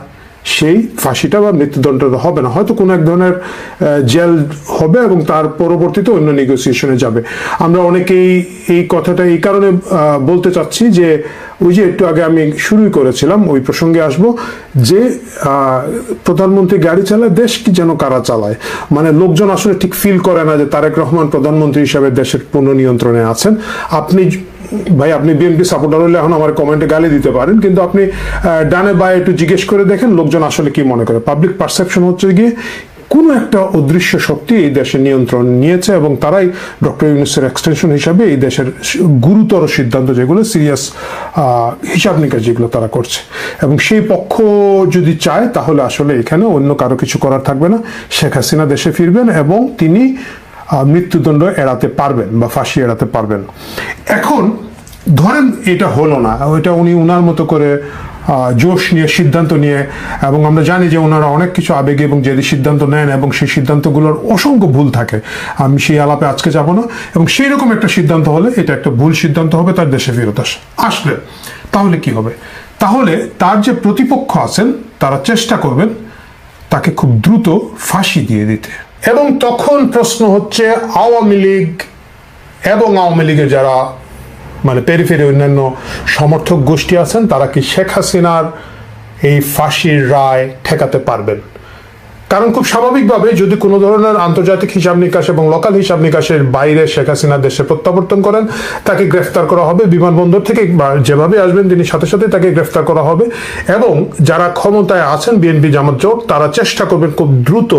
সেই ফাঁসিটা বা মৃত্যুদণ্ডটা হবে না, হয়তো কোনো এক ধরনের জেল হবে এবং তার পরবর্তীতে অন্য নেগোসিয়েশনে যাবে। আমরা অনেকেই এই কথাটা এই কারণে বলতে চাচ্ছি যে ওই যে একটু আগে আমি শুরুই করেছিলাম, ওই প্রসঙ্গে আসব, যে প্রধানমন্ত্রী গাড়ি চালায়, দেশ কি যেন কারা চালায়, মানে লোকজন আসলে ঠিক ফিল করে না যে তারেক রহমান প্রধানমন্ত্রী হিসাবে দেশের পূর্ণ নিয়ন্ত্রণে আছেন। আপনি ভাই, আপনি বিএনপি সাপোর্টার হলে এখন আমার কমেন্টে গালি দিতে পারেন, কিন্তু আপনি ডানে বায়ে একটু জিজ্ঞেস করে দেখেন লোকজন আসলে কি মনে করে। পাবলিক পারসেপশন হচ্ছে গিয়ে কোনো একটা অদৃশ্য শক্তি এই দেশের নিয়ন্ত্রণ নিয়েছে এবং তারাই ডক্টর ইউনূসের এক্সটেনশন হিসাবে এই দেশের গুরুতর সিদ্ধান্ত, যেগুলো সিরিয়াস হিসাব নিকাশ যেগুলো তারা করছে, এবং সেই পক্ষ যদি চায় তাহলে আসলে এখানে অন্য কারো কিছু করার থাকবে না। শেখ হাসিনা দেশে ফিরবেন এবং তিনি মৃত্যুদণ্ড এড়াতে পারবেন বা ফাঁসি এড়াতে পারবেন। এখন ধরেন এটা হলো না, ওইটা উনি উনার মতো করে জোশ নিয়ে সিদ্ধান্ত নিয়ে, এবং আমরা জানি যে ওনারা অনেক কিছু আবেগে এবং যে সিদ্ধান্ত নেন এবং সেই সিদ্ধান্তগুলোর অসংখ্য ভুল থাকে, আমি সেই আলাপে আজকে যাব না। এবং সেই রকম একটা সিদ্ধান্ত হলে এটা একটা ভুল সিদ্ধান্ত হবে তার দেশে ফেরত আসলে, তাহলে কি হবে? তাহলে তার যে প্রতিপক্ষ আছেন তারা চেষ্টা করবেন তাকে খুব দ্রুত ফাঁসি দিয়ে দিতে। এবং তখন প্রশ্ন হচ্ছে আওয়ামী লীগ এবং আওয়ামী লীগের যারা মানে পেরিফেরি অন্যান্য সমর্থক গোষ্ঠী আছেন তারা কি শেখ হাসিনার এই ফাঁসির রায় ঠেকাতে পারবেন? কারণ খুব স্বাভাবিকভাবে যদি কোনো ধরনের আন্তর্জাতিক হিসাব নিকাশ এবং লোকাল হিসাব নিকাশের বাইরে শেখ হাসিনা দেশে প্রত্যাবর্তন করেন, তাকে গ্রেফতার করা হবে বিমানবন্দর থেকে, যেভাবে আসবেন তিনি সাথে সাথে তাকে গ্রেফতার করা হবে। এবং যারা ক্ষমতায় আছেন বিএনপি জামাত জোট, তারা চেষ্টা করবেন খুব দ্রুত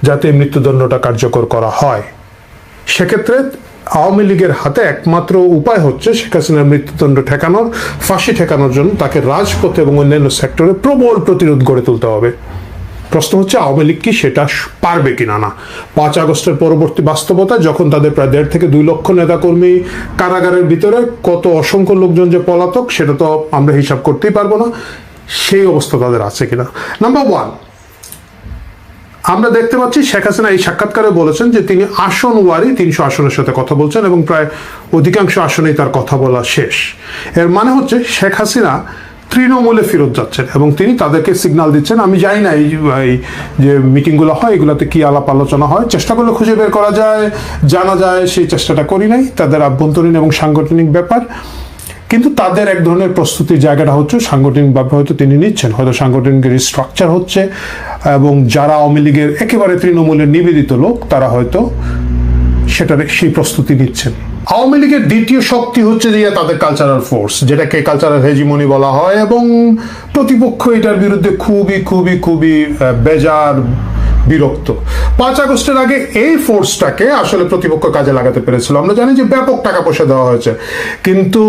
যাতে মৃত্যুদণ্ডটা কার্যকর করা হয়। সেক্ষেত্রে আওয়ামী লীগের হাতে একমাত্র উপায় হচ্ছে শেখ হাসিনার মৃত্যুদণ্ড ঠেকানোর, ফাঁসি ঠেকানোর জন্য তাকে রাজপথে এবং অন্যান্য সেক্টরে প্রবল প্রতিরোধ গড়ে তুলতে হবে। প্রশ্ন হচ্ছে আওয়ামী লীগ কি সেটা পারবে কিনা না। 5 আগস্টের পরবর্তী বাস্তবতা, যখন তাদের প্রায় 1.5 থেকে 2 লক্ষ নেতাকর্মী কারাগারের ভিতরে, কত অসংখ্য লোকজন যে পলাতক সেটা তো আমরা হিসাব করতেই পারবো না, সেই অবস্থা তাদের আছে কিনা। নাম্বার 1, আমরা দেখতে পাচ্ছি শেখ হাসিনা এই সাক্ষাৎকারে বলেছেন যে তিনি আসন ওয়ারি 300 আসনের সাথে কথা বলছেন এবং প্রায় অধিকাংশ আসনেই তার কথা বলা শেষ। এর মানে হচ্ছে শেখ হাসিনা তৃণমূলে ফেরত যাচ্ছেন এবং তিনি তাদেরকে সিগন্যাল দিচ্ছেন। আমি জানি না এই যে মিটিংগুলো হয় এগুলোতে কি আলাপ আলোচনা হয়, চেষ্টা করলে খুঁজে বের করা যায়, জানা যায়, সেই চেষ্টাটা করি নাই, তাদের আভ্যন্তরীণ এবং সাংগঠনিক ব্যাপার। কিন্তু তাদের এক ধরনের প্রস্তুতির জায়গাটা হচ্ছে সাংগঠনিকভাবে হয়তো তিনি নিচ্ছেন, হয়তো সাংগঠনিক রিস্ট্রাকচার হচ্ছে, এবং যারা আওয়ামী লীগের একেবারে তৃণমূলের নিবেদিত লোক তারা হয়তো সেটার সেই প্রস্তুতি নিচ্ছেন। আওয়ামী লীগের দ্বিতীয় শক্তি হচ্ছে যে তাদের কালচারাল ফোর্স, যেটাকে কালচারাল হেজিমনি বলা হয়, এবং প্রতিপক্ষ এটার বিরুদ্ধে খুবই খুবই খুবই বেজার, বিরক্ত। 5 আগস্টের আগে এই ফোর্সটাকে আসলে প্রতিপক্ষ কাজে লাগাতে পেরেছিল। আমরা জানি যে ব্যাপক টাকা পয়সা দেওয়া হয়েছে, কিন্তু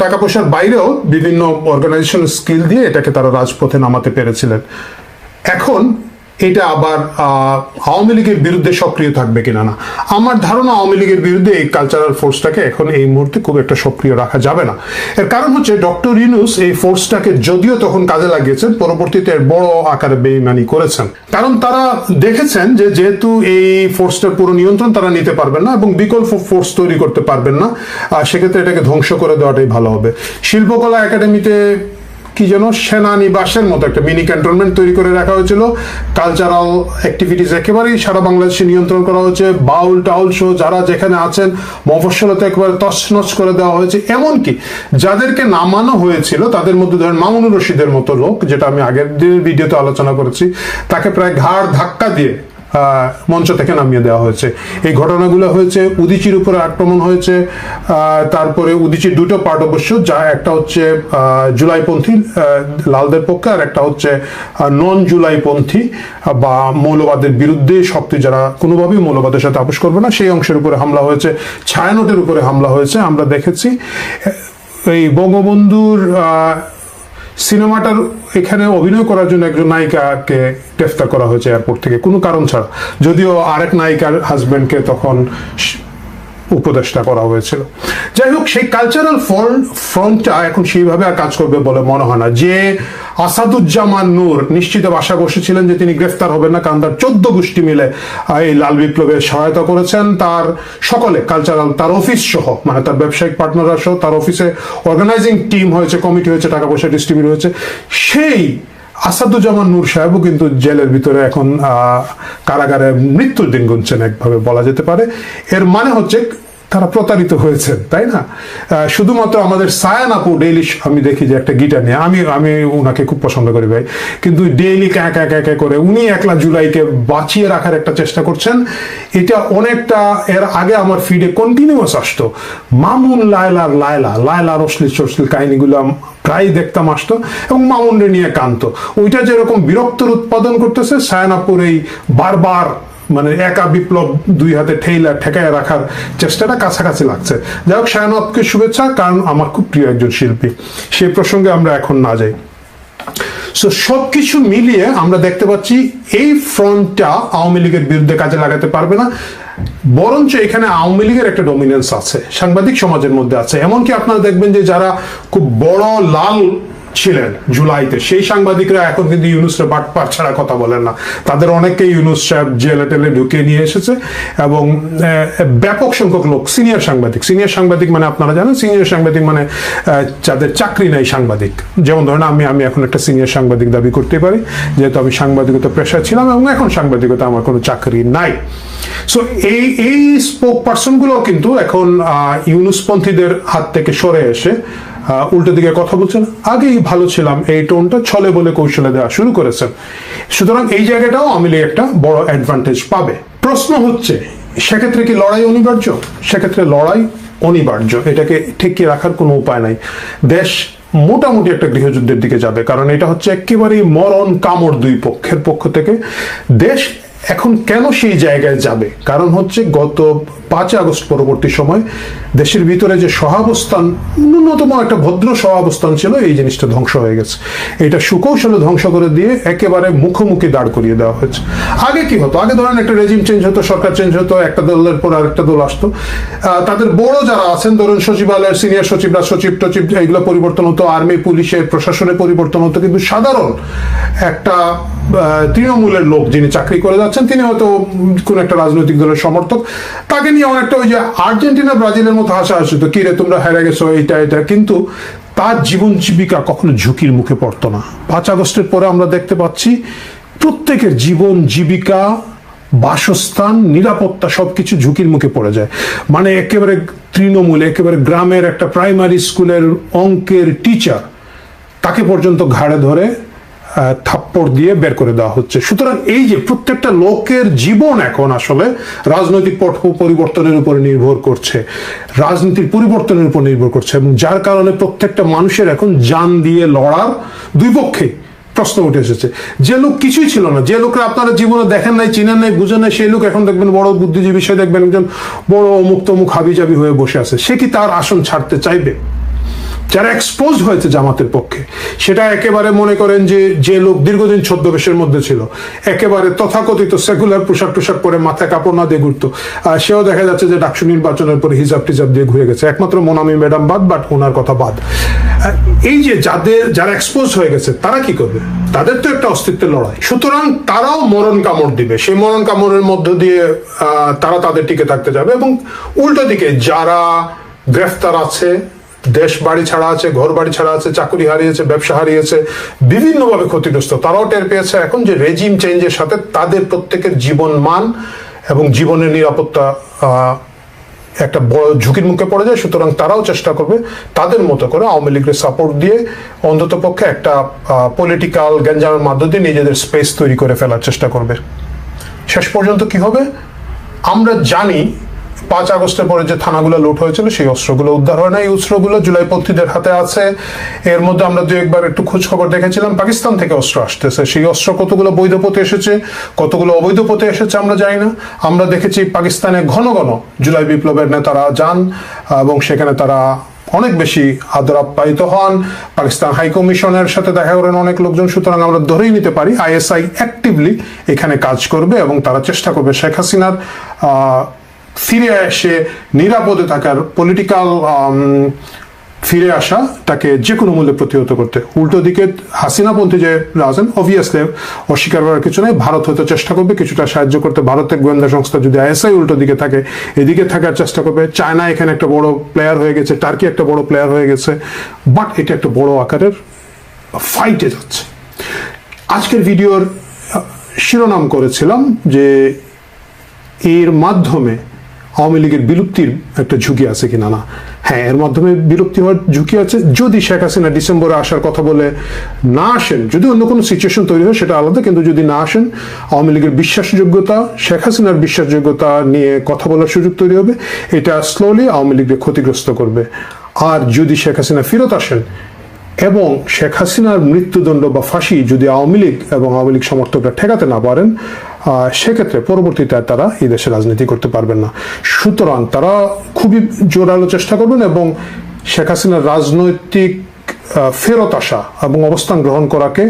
টাকা পয়সার বাইরেও বিভিন্ন অর্গানাইজেশন স্কিল দিয়ে এটাকে তারা রাজপথে নামাতে পেরেছিলেন। এখন এটা আবার আওয়ামী লীগের বিরুদ্ধে সক্রিয় থাকবে কিনা না। আমার ধারণা আওয়ামী লীগের বিরুদ্ধে এই কালচারাল ফোর্সটাকে এখন এই মুহূর্তে খুব একটা সক্রিয় রাখা যাবে না। এর কারণ হচ্ছে ডক্টর ইউনূস এই ফোর্সটাকে যদিও তখন কাজে লাগিয়েছেন, পরবর্তীতে বড় আকারে বেইমানি করেছেন। কারণ তারা দেখেছেন যে যেহেতু এই ফোর্সটার পুরো নিয়ন্ত্রণ তারা নিতে পারবেন না এবং বিকল্প ফোর্স তৈরি করতে পারবেন না, সেক্ষেত্রে এটাকে ধ্বংস করে দেওয়াটাই ভালো হবে। শিল্পকলা একাডেমিতে কি যেন সেনানিবাসের মতো একটা মিনি ক্যান্টনমেন্ট তৈরি করে রাখা হয়েছিল। কালচারাল অ্যাক্টিভিটিস একেবারেই সারা বাংলাদেশে নিয়ন্ত্রণ করা হয়েছে। বাউল টাউল শো যারা যেখানে আছেন মফস্বলতে একেবারে তছনছ করে দেওয়া হয়েছে। এমনকি যাদেরকে নামানো হয়েছিল তাদের মধ্যে ধরেন মামুনুর রশিদের মতো লোক, যেটা আমি আগের দিনের ভিডিওতে আলোচনা করেছি, তাকে প্রায় ঘাড় ধাক্কা দিয়ে মঞ্চ থেকে নামিয়ে দেওয়া হয়েছে। এই ঘটনাগুলো হয়েছে। উদীচীর উপরে আক্রমণ হয়েছে, তারপরে উদীচীর 2টো পার্ট অবশ্য, যা একটা হচ্ছে জুলাইপন্থী লালদের পক্ষে, আর একটা হচ্ছে নন জুলাইপন্থী বা মৌলবাদের বিরুদ্ধে শক্তি, যারা কোনোভাবেই মৌলবাদের সাথে আপোষ করবে না, সেই অংশের উপরে হামলা হয়েছে। ছায়ানটের উপরে হামলা হয়েছে। আমরা দেখেছি এই বঙ্গবন্ধুর সিনেমাটার এখানে অভিনয় করার জন্য একজন নায়িকাকে গ্রেফতার করা হয়েছে এয়ারপোর্ট থেকে কোনো কারণ ছাড়া, যদিও আরেক নায়িকার হাজবেন্ডকে তখন উপদেষ্টা করা হয়েছিল। যাই হোক, সেই কালচারাল ফ্রন্টটা এখন সেইভাবে আর কাজ করবে বলে মনে হয় না। যে আসাদুজ্জামান নূর নিশ্চিত আশা বসেছিলেন যে তিনি গ্রেফতার হবেন না, কারণ তার 14 গোষ্ঠী মিলে এই লাল বিপ্লবের সহায়তা করেছেন, তার সকলে কালচারাল, তার অফিস সহ, মানে তার ব্যবসায়িক পার্টনাররা সহ, তার অফিসে অর্গানাইজিং টিম হয়েছে, কমিটি হয়েছে, টাকা পয়সা ডিস্ট্রিবিউট হয়েছে। সেই আসাদুজ্জামান নূর সাহেবও কিন্তু জেলের ভিতরে এখন কারাগারে মৃত্যুর দিন গুনছেন একভাবে বলা যেতে পারে। এর মানে হচ্ছে তারা প্রতারিত হয়েছেন, তাই না? শুধুমাত্র আমাদের সায়ান আপু ডেইলি, আমি দেখি যে একটা গিটার নিয়ে, আমি ওনাকে খুব পছন্দ করি ভাই, কিন্তু ডেইলি ক্যাঁ করে উনি 1 জুলাইকে বাঁচিয়ে রাখার একটা চেষ্টা করছেন। এটা অনেকটা এর আগে আমার ফিডে কন্টিনিউয়াস আসতো, মামুন লায়লার অশ্লীল কাহিনীগুলো প্রায় দেখতাম আসতো এবং মামুনরে নিয়ে কানতো। ওইটা যেরকম বিরক্তর উৎপাদন করতেছে, সায়ান আপুর এই বারবার মানে একা বিপ্লব 2 হাতে ঠেকায় রাখার চেষ্টাটা কাছাকাছি লাগছে। যাই হোক, সায়ান আপুকে শুভেচ্ছা, কারণ আমার খুব প্রিয় একজন শিল্পী। সেই প্রসঙ্গে আমরা এখন না যাই। সো সবকিছু মিলিয়ে আমরা দেখতে পাচ্ছি এই ফ্রন্টটা আওয়ামী লীগের বিরুদ্ধে কাজে লাগাতে পারবে না, বরঞ্চ এখানে আওয়ামী লীগের একটা ডমিনেন্স আছে, সাংবাদিক সমাজের মধ্যে আছে। এমনকি আপনারা দেখবেন যে যারা খুব বড় লাল ছিলেন জুলাইতে, সেই সাংবাদিকরা এখন কিন্তু ইউনুসের বাটপার ছাড়া কথা বলেন না। তাদের অনেকেই ইউনুস সাহেব জেলে টেলে ঢুকিয়ে নিয়ে এসেছে এবং ব্যাপক সংখ্যক লোক সিনিয়র সাংবাদিক মানে আপনারা জানেন, সিনিয়র সাংবাদিক মানে যাদের চাকরি নাই সাংবাদিক। যেমন ধরেন আমি এখন একটা সিনিয়র সাংবাদিক দাবি করতে পারি, যেহেতু আমি সাংবাদিকতা পেশায় ছিলাম এবং এখন সাংবাদিকতা আমার কোনো চাকরি নাই। সো এই স্পোক পার্সনগুলো কিন্তু এখন ইউনুসপন্থীদের হাত থেকে সরে এসে উল্টো দিকে কথা বলছেন। আগেই ভালো ছিলাম এই টোনটা ছলে বলে কৌশলে দেওয়া শুরু করেছেন। সুতরাং এই জায়গাটাও আওয়ামী লীগ একটা বড় অ্যাডভান্টেজ পাবে। প্রশ্ন হচ্ছে, সেক্ষেত্রে কি লড়াই অনিবার্য? সেক্ষেত্রে লড়াই অনিবার্য, এটাকে ঠেকিয়ে রাখার কোনো উপায় নাই। দেশ মোটামুটি একটা গৃহযুদ্ধের দিকে যাবে, কারণ এটা হচ্ছে একেবারেই মরণ কামড় দুই পক্ষের পক্ষ থেকে। দেশ এখন কেন সেই জায়গায় যাবে? কারণ হচ্ছে গত 5 আগস্ট পরবর্তী সময় দেশের ভিতরে যে সহাবস্থান, ন্যূনতম একটা ভদ্র সহাবস্থান ছিল, এই জিনিসটা ধ্বংস হয়ে গেছে। এটা সুকৌশলে ধ্বংস করে দিয়ে একেবারে মুখোমুখি দাঁড় করিয়ে দেওয়া হয়েছে। আগে কি হতো? আগে ধরেন একটা রেজিম চেঞ্জ হতো, সরকার চেঞ্জ হতো, একটা দলের পর আরেকটা দল আসতো, তাদের বড় যারা আছেন, ধরুন সচিবালয়ের সিনিয়র সচিবরা, সচিব এগুলো পরিবর্তন হতো, আর্মি পুলিশের প্রশাসনের পরিবর্তন হতো, কিন্তু সাধারণ একটা তৃণমূলের লোক যিনি চাকরি করে যাচ্ছেন, তিনি হয়তো কোন একটা রাজনৈতিক দলের সমর্থক, তাকে নিয়ে অনেকটা ওই যে আর্জেন্টিনা ব্রাজিলের মতো হাসাহাসি হতো, কি রে তোমরা হেরে গেছো এটা, কিন্তু তার জীবন জীবিকা কখনো ঝুঁকির মুখে পড়তো না। 5 আগস্টের পরে আমরা দেখতে পাচ্ছি প্রত্যেকের জীবন জীবিকা, বাসস্থান, নিরাপত্তা সবকিছু ঝুঁকির মুখে পড়ে যায়। মানে একেবারে তৃণমূল, একেবারে গ্রামের একটা প্রাইমারি স্কুলের অঙ্কের টিচার, তাকে পর্যন্ত ঘাড়ে ধরে থাপ্পড় দিয়ে বের করে দেওয়া হচ্ছে। সুতরাং এই যে প্রত্যেকটা লোকের জীবন এখন আসলে রাজনৈতিক পট পরিবর্তনের উপর নির্ভর করছে, রাজনীতির পরিবর্তনের উপর নির্ভর করছে, এবং যার কারণে প্রত্যেকটা মানুষের এখন জান দিয়ে লড়ার দুই পক্ষে প্রশ্ন উঠে এসেছে। যে লোক কিছুই ছিল না, যে লোকরা আপনারা জীবনে দেখেন নাই, চিনেন নাই, বুঝেন নাই, সেই লোক এখন দেখবেন বড় বুদ্ধিজীবী, সে দেখবেন একজন বড় অমুক তমুক হাবিজাবি হয়ে বসে আছে। সে কি তার আসন ছাড়তে চাইবে? যারা এক্সপোজ হয়েছে জামাতের পক্ষে, সেটা একেবারে মনে করেন যে লোক দীর্ঘদিন ছদ্মবেশের মধ্যে ছিল, একেবারে তথাকথিত সেকুলার পোশাক পরে মাথায় কাপড় না দিয়ে ঘুরতো, সেও দেখা যাচ্ছে যে ডাকসু নির্বাচনের পরে হিজাব টিজাব দিয়ে ঘুরে গেছে, একমাত্র মোনামি ম্যাডাম বাদ, বাট ওনার কথা বাদ। এই যে যারা এক্সপোজ হয়ে গেছে, তারা কি করবে? তাদের তো একটা অস্তিত্বের লড়াই। সুতরাং তারাও মরণ কামড় দিবে, সেই মরণ কামড়ের মধ্য দিয়ে তারা তাদের টিকে থাকতে যাবে। এবং উল্টো দিকে যারা গ্রেফতার আছে, দেশ বাড়ি ছাড়া আছে, ঘর বাড়ি ছাড়া আছে, চাকরি হারিয়েছে, ব্যবসা হারিয়েছে, বিভিন্নভাবে ক্ষতিগ্রস্ত, তারাও টের পেয়েছে এখন যে রেজিম চেঞ্জের সাথে তাদের প্রত্যেকের জীবন মান এবং জীবনের নিরাপত্তা একটা বড় ঝুঁকির মুখে পড়ে যায়। সুতরাং তারাও চেষ্টা করবে তাদের মতো করে আওয়ামী লীগের সাপোর্ট দিয়ে অন্তত পক্ষে একটা পলিটিক্যাল গ্যাঞ্জামের মাধ্যমে দিয়ে নিজেদের স্পেস তৈরি করে ফেলার চেষ্টা করবে। শেষ পর্যন্ত কি হবে আমরা জানি। 5 আগস্টের পরে যে থানাগুলো লুট হয়েছিল, সেই অস্ত্রগুলো উদ্ধার হয় না। এই অস্ত্রগুলো জুলাইপন্থীদের হাতে আছে। এর মধ্যে আমরা 2-1 বার একটু খোঁজ খবর দেখেছিলাম, পাকিস্তান থেকে অস্ত্র আসতেছে। সেই অস্ত্র কতগুলো বৈধ পথে এসেছে, কতগুলো অবৈধ পথে এসেছে আমরা জানি না। আমরা দেখেছি পাকিস্তানে ঘন ঘন জুলাই বিপ্লবের নেতারা যান এবং সেখানে তারা অনেক বেশি আদর আপ্যায়িত হন। পাকিস্তান হাই কমিশনের সাথে দেখা করেন অনেক লোকজন। সুতরাং আমরা ধরেই নিতে পারি ISI অ্যাক্টিভলি এখানে কাজ করবে এবং তারা চেষ্টা করবে শেখ হাসিনার ফিরে এসে নিরাপদে থাকার, পলিটিক্যাল ফিরে আসা তাকে যে কোনো মূল্যে প্রতিহত করতে। উল্টো দিকে হাসিনাপন্থী যে আছেন, অবভিয়াসলি অস্বীকার করার কিছু নেই, ভারত হয়তো চেষ্টা করবে কিছুটা সাহায্য করতে। ভারতের গোয়েন্দা সংস্থা যদি ISI উল্টো দিকে থাকে, এদিকে থাকার চেষ্টা করবে। চায়না এখানে একটা বড় প্লেয়ার হয়ে গেছে, টার্কি একটা বড় প্লেয়ার হয়ে গেছে, বাট এটা একটা বড় আকারের ফাইটে যাচ্ছে। আজকের ভিডিওর শিরোনাম করেছিলাম যে এর মাধ্যমে আওয়ামী লীগের বিলুপ্তির একটা ঝুঁকি আছে কিনা। না, হ্যাঁ, এর মাধ্যমে বিলুপ্তি হওয়ার ঝুঁকি আছে যদি শেখ হাসিনা ডিসেম্বরে আসার কথা বলে না আসেন। যদি অন্য কোনো সিচুয়েশন তৈরি হয় সেটা আলাদা, কিন্তু যদি না আসেন আওয়ামী লীগের বিশ্বাসযোগ্যতা, শেখ হাসিনার বিশ্বাসযোগ্যতা নিয়ে কথা বলার সুযোগ তৈরি হবে। এটা স্লোলি আওয়ামী লীগকে ক্ষতিগ্রস্ত করবে। আর যদি শেখ হাসিনা ফেরত আসেন এবং শেখ হাসিনার মৃত্যুদণ্ড বা ফাঁসি যদি আওয়ামী লীগ এবং আওয়ামী লীগ সমর্থকরা ঠেকাতে না পারেন, সেক্ষেত্রে পরবর্তীতে তারা এই দেশে রাজনীতি করতে পারবেন না। সুতরাং তারা খুবই জোরালো চেষ্টা করবেন এবং শেখ হাসিনার রাজনৈতিক ফেরত আসা এবং অবস্থান গ্রহণ করাকে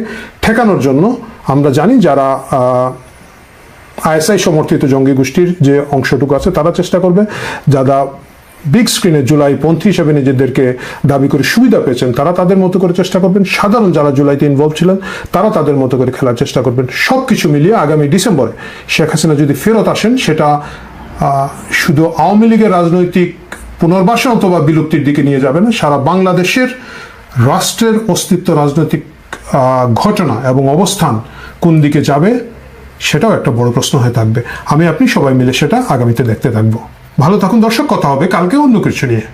ঠেকানোর জন্য আমরা জানি যারা আইএসআই সমর্থিত জঙ্গি গোষ্ঠীর যে অংশটুকু আছে তারা চেষ্টা করবে, যারা বিগ স্ক্রিনে জুলাই পন্থী হিসেবে নিজেদেরকে দাবি করে সুবিধা পেয়েছেন তারা তাদের মতো করে চেষ্টা করবেন, সাধারণ যারা জুলাইতে ইনভলভ ছিলেন তারা তাদের মতো করে খেলার চেষ্টা করবেন। সবকিছু মিলিয়ে আগামী ডিসেম্বরে শেখ হাসিনা যদি ফেরত আসেন সেটা শুধু আওয়ামী লীগের রাজনৈতিক পুনর্বাসন অথবা বিলুপ্তির দিকে নিয়ে যাবে না, সারা বাংলাদেশের রাষ্ট্রের অস্তিত্ব, রাজনৈতিক ঘটনা এবং অবস্থান কোন দিকে যাবে সেটাও একটা বড় প্রশ্ন হয়ে থাকবে। আমি আপনি সবাই মিলে সেটা আগামীতে দেখতে থাকবো। ভালো থাকুন দর্শক, কথা হবে কালকে অন্য কিছু নিয়ে।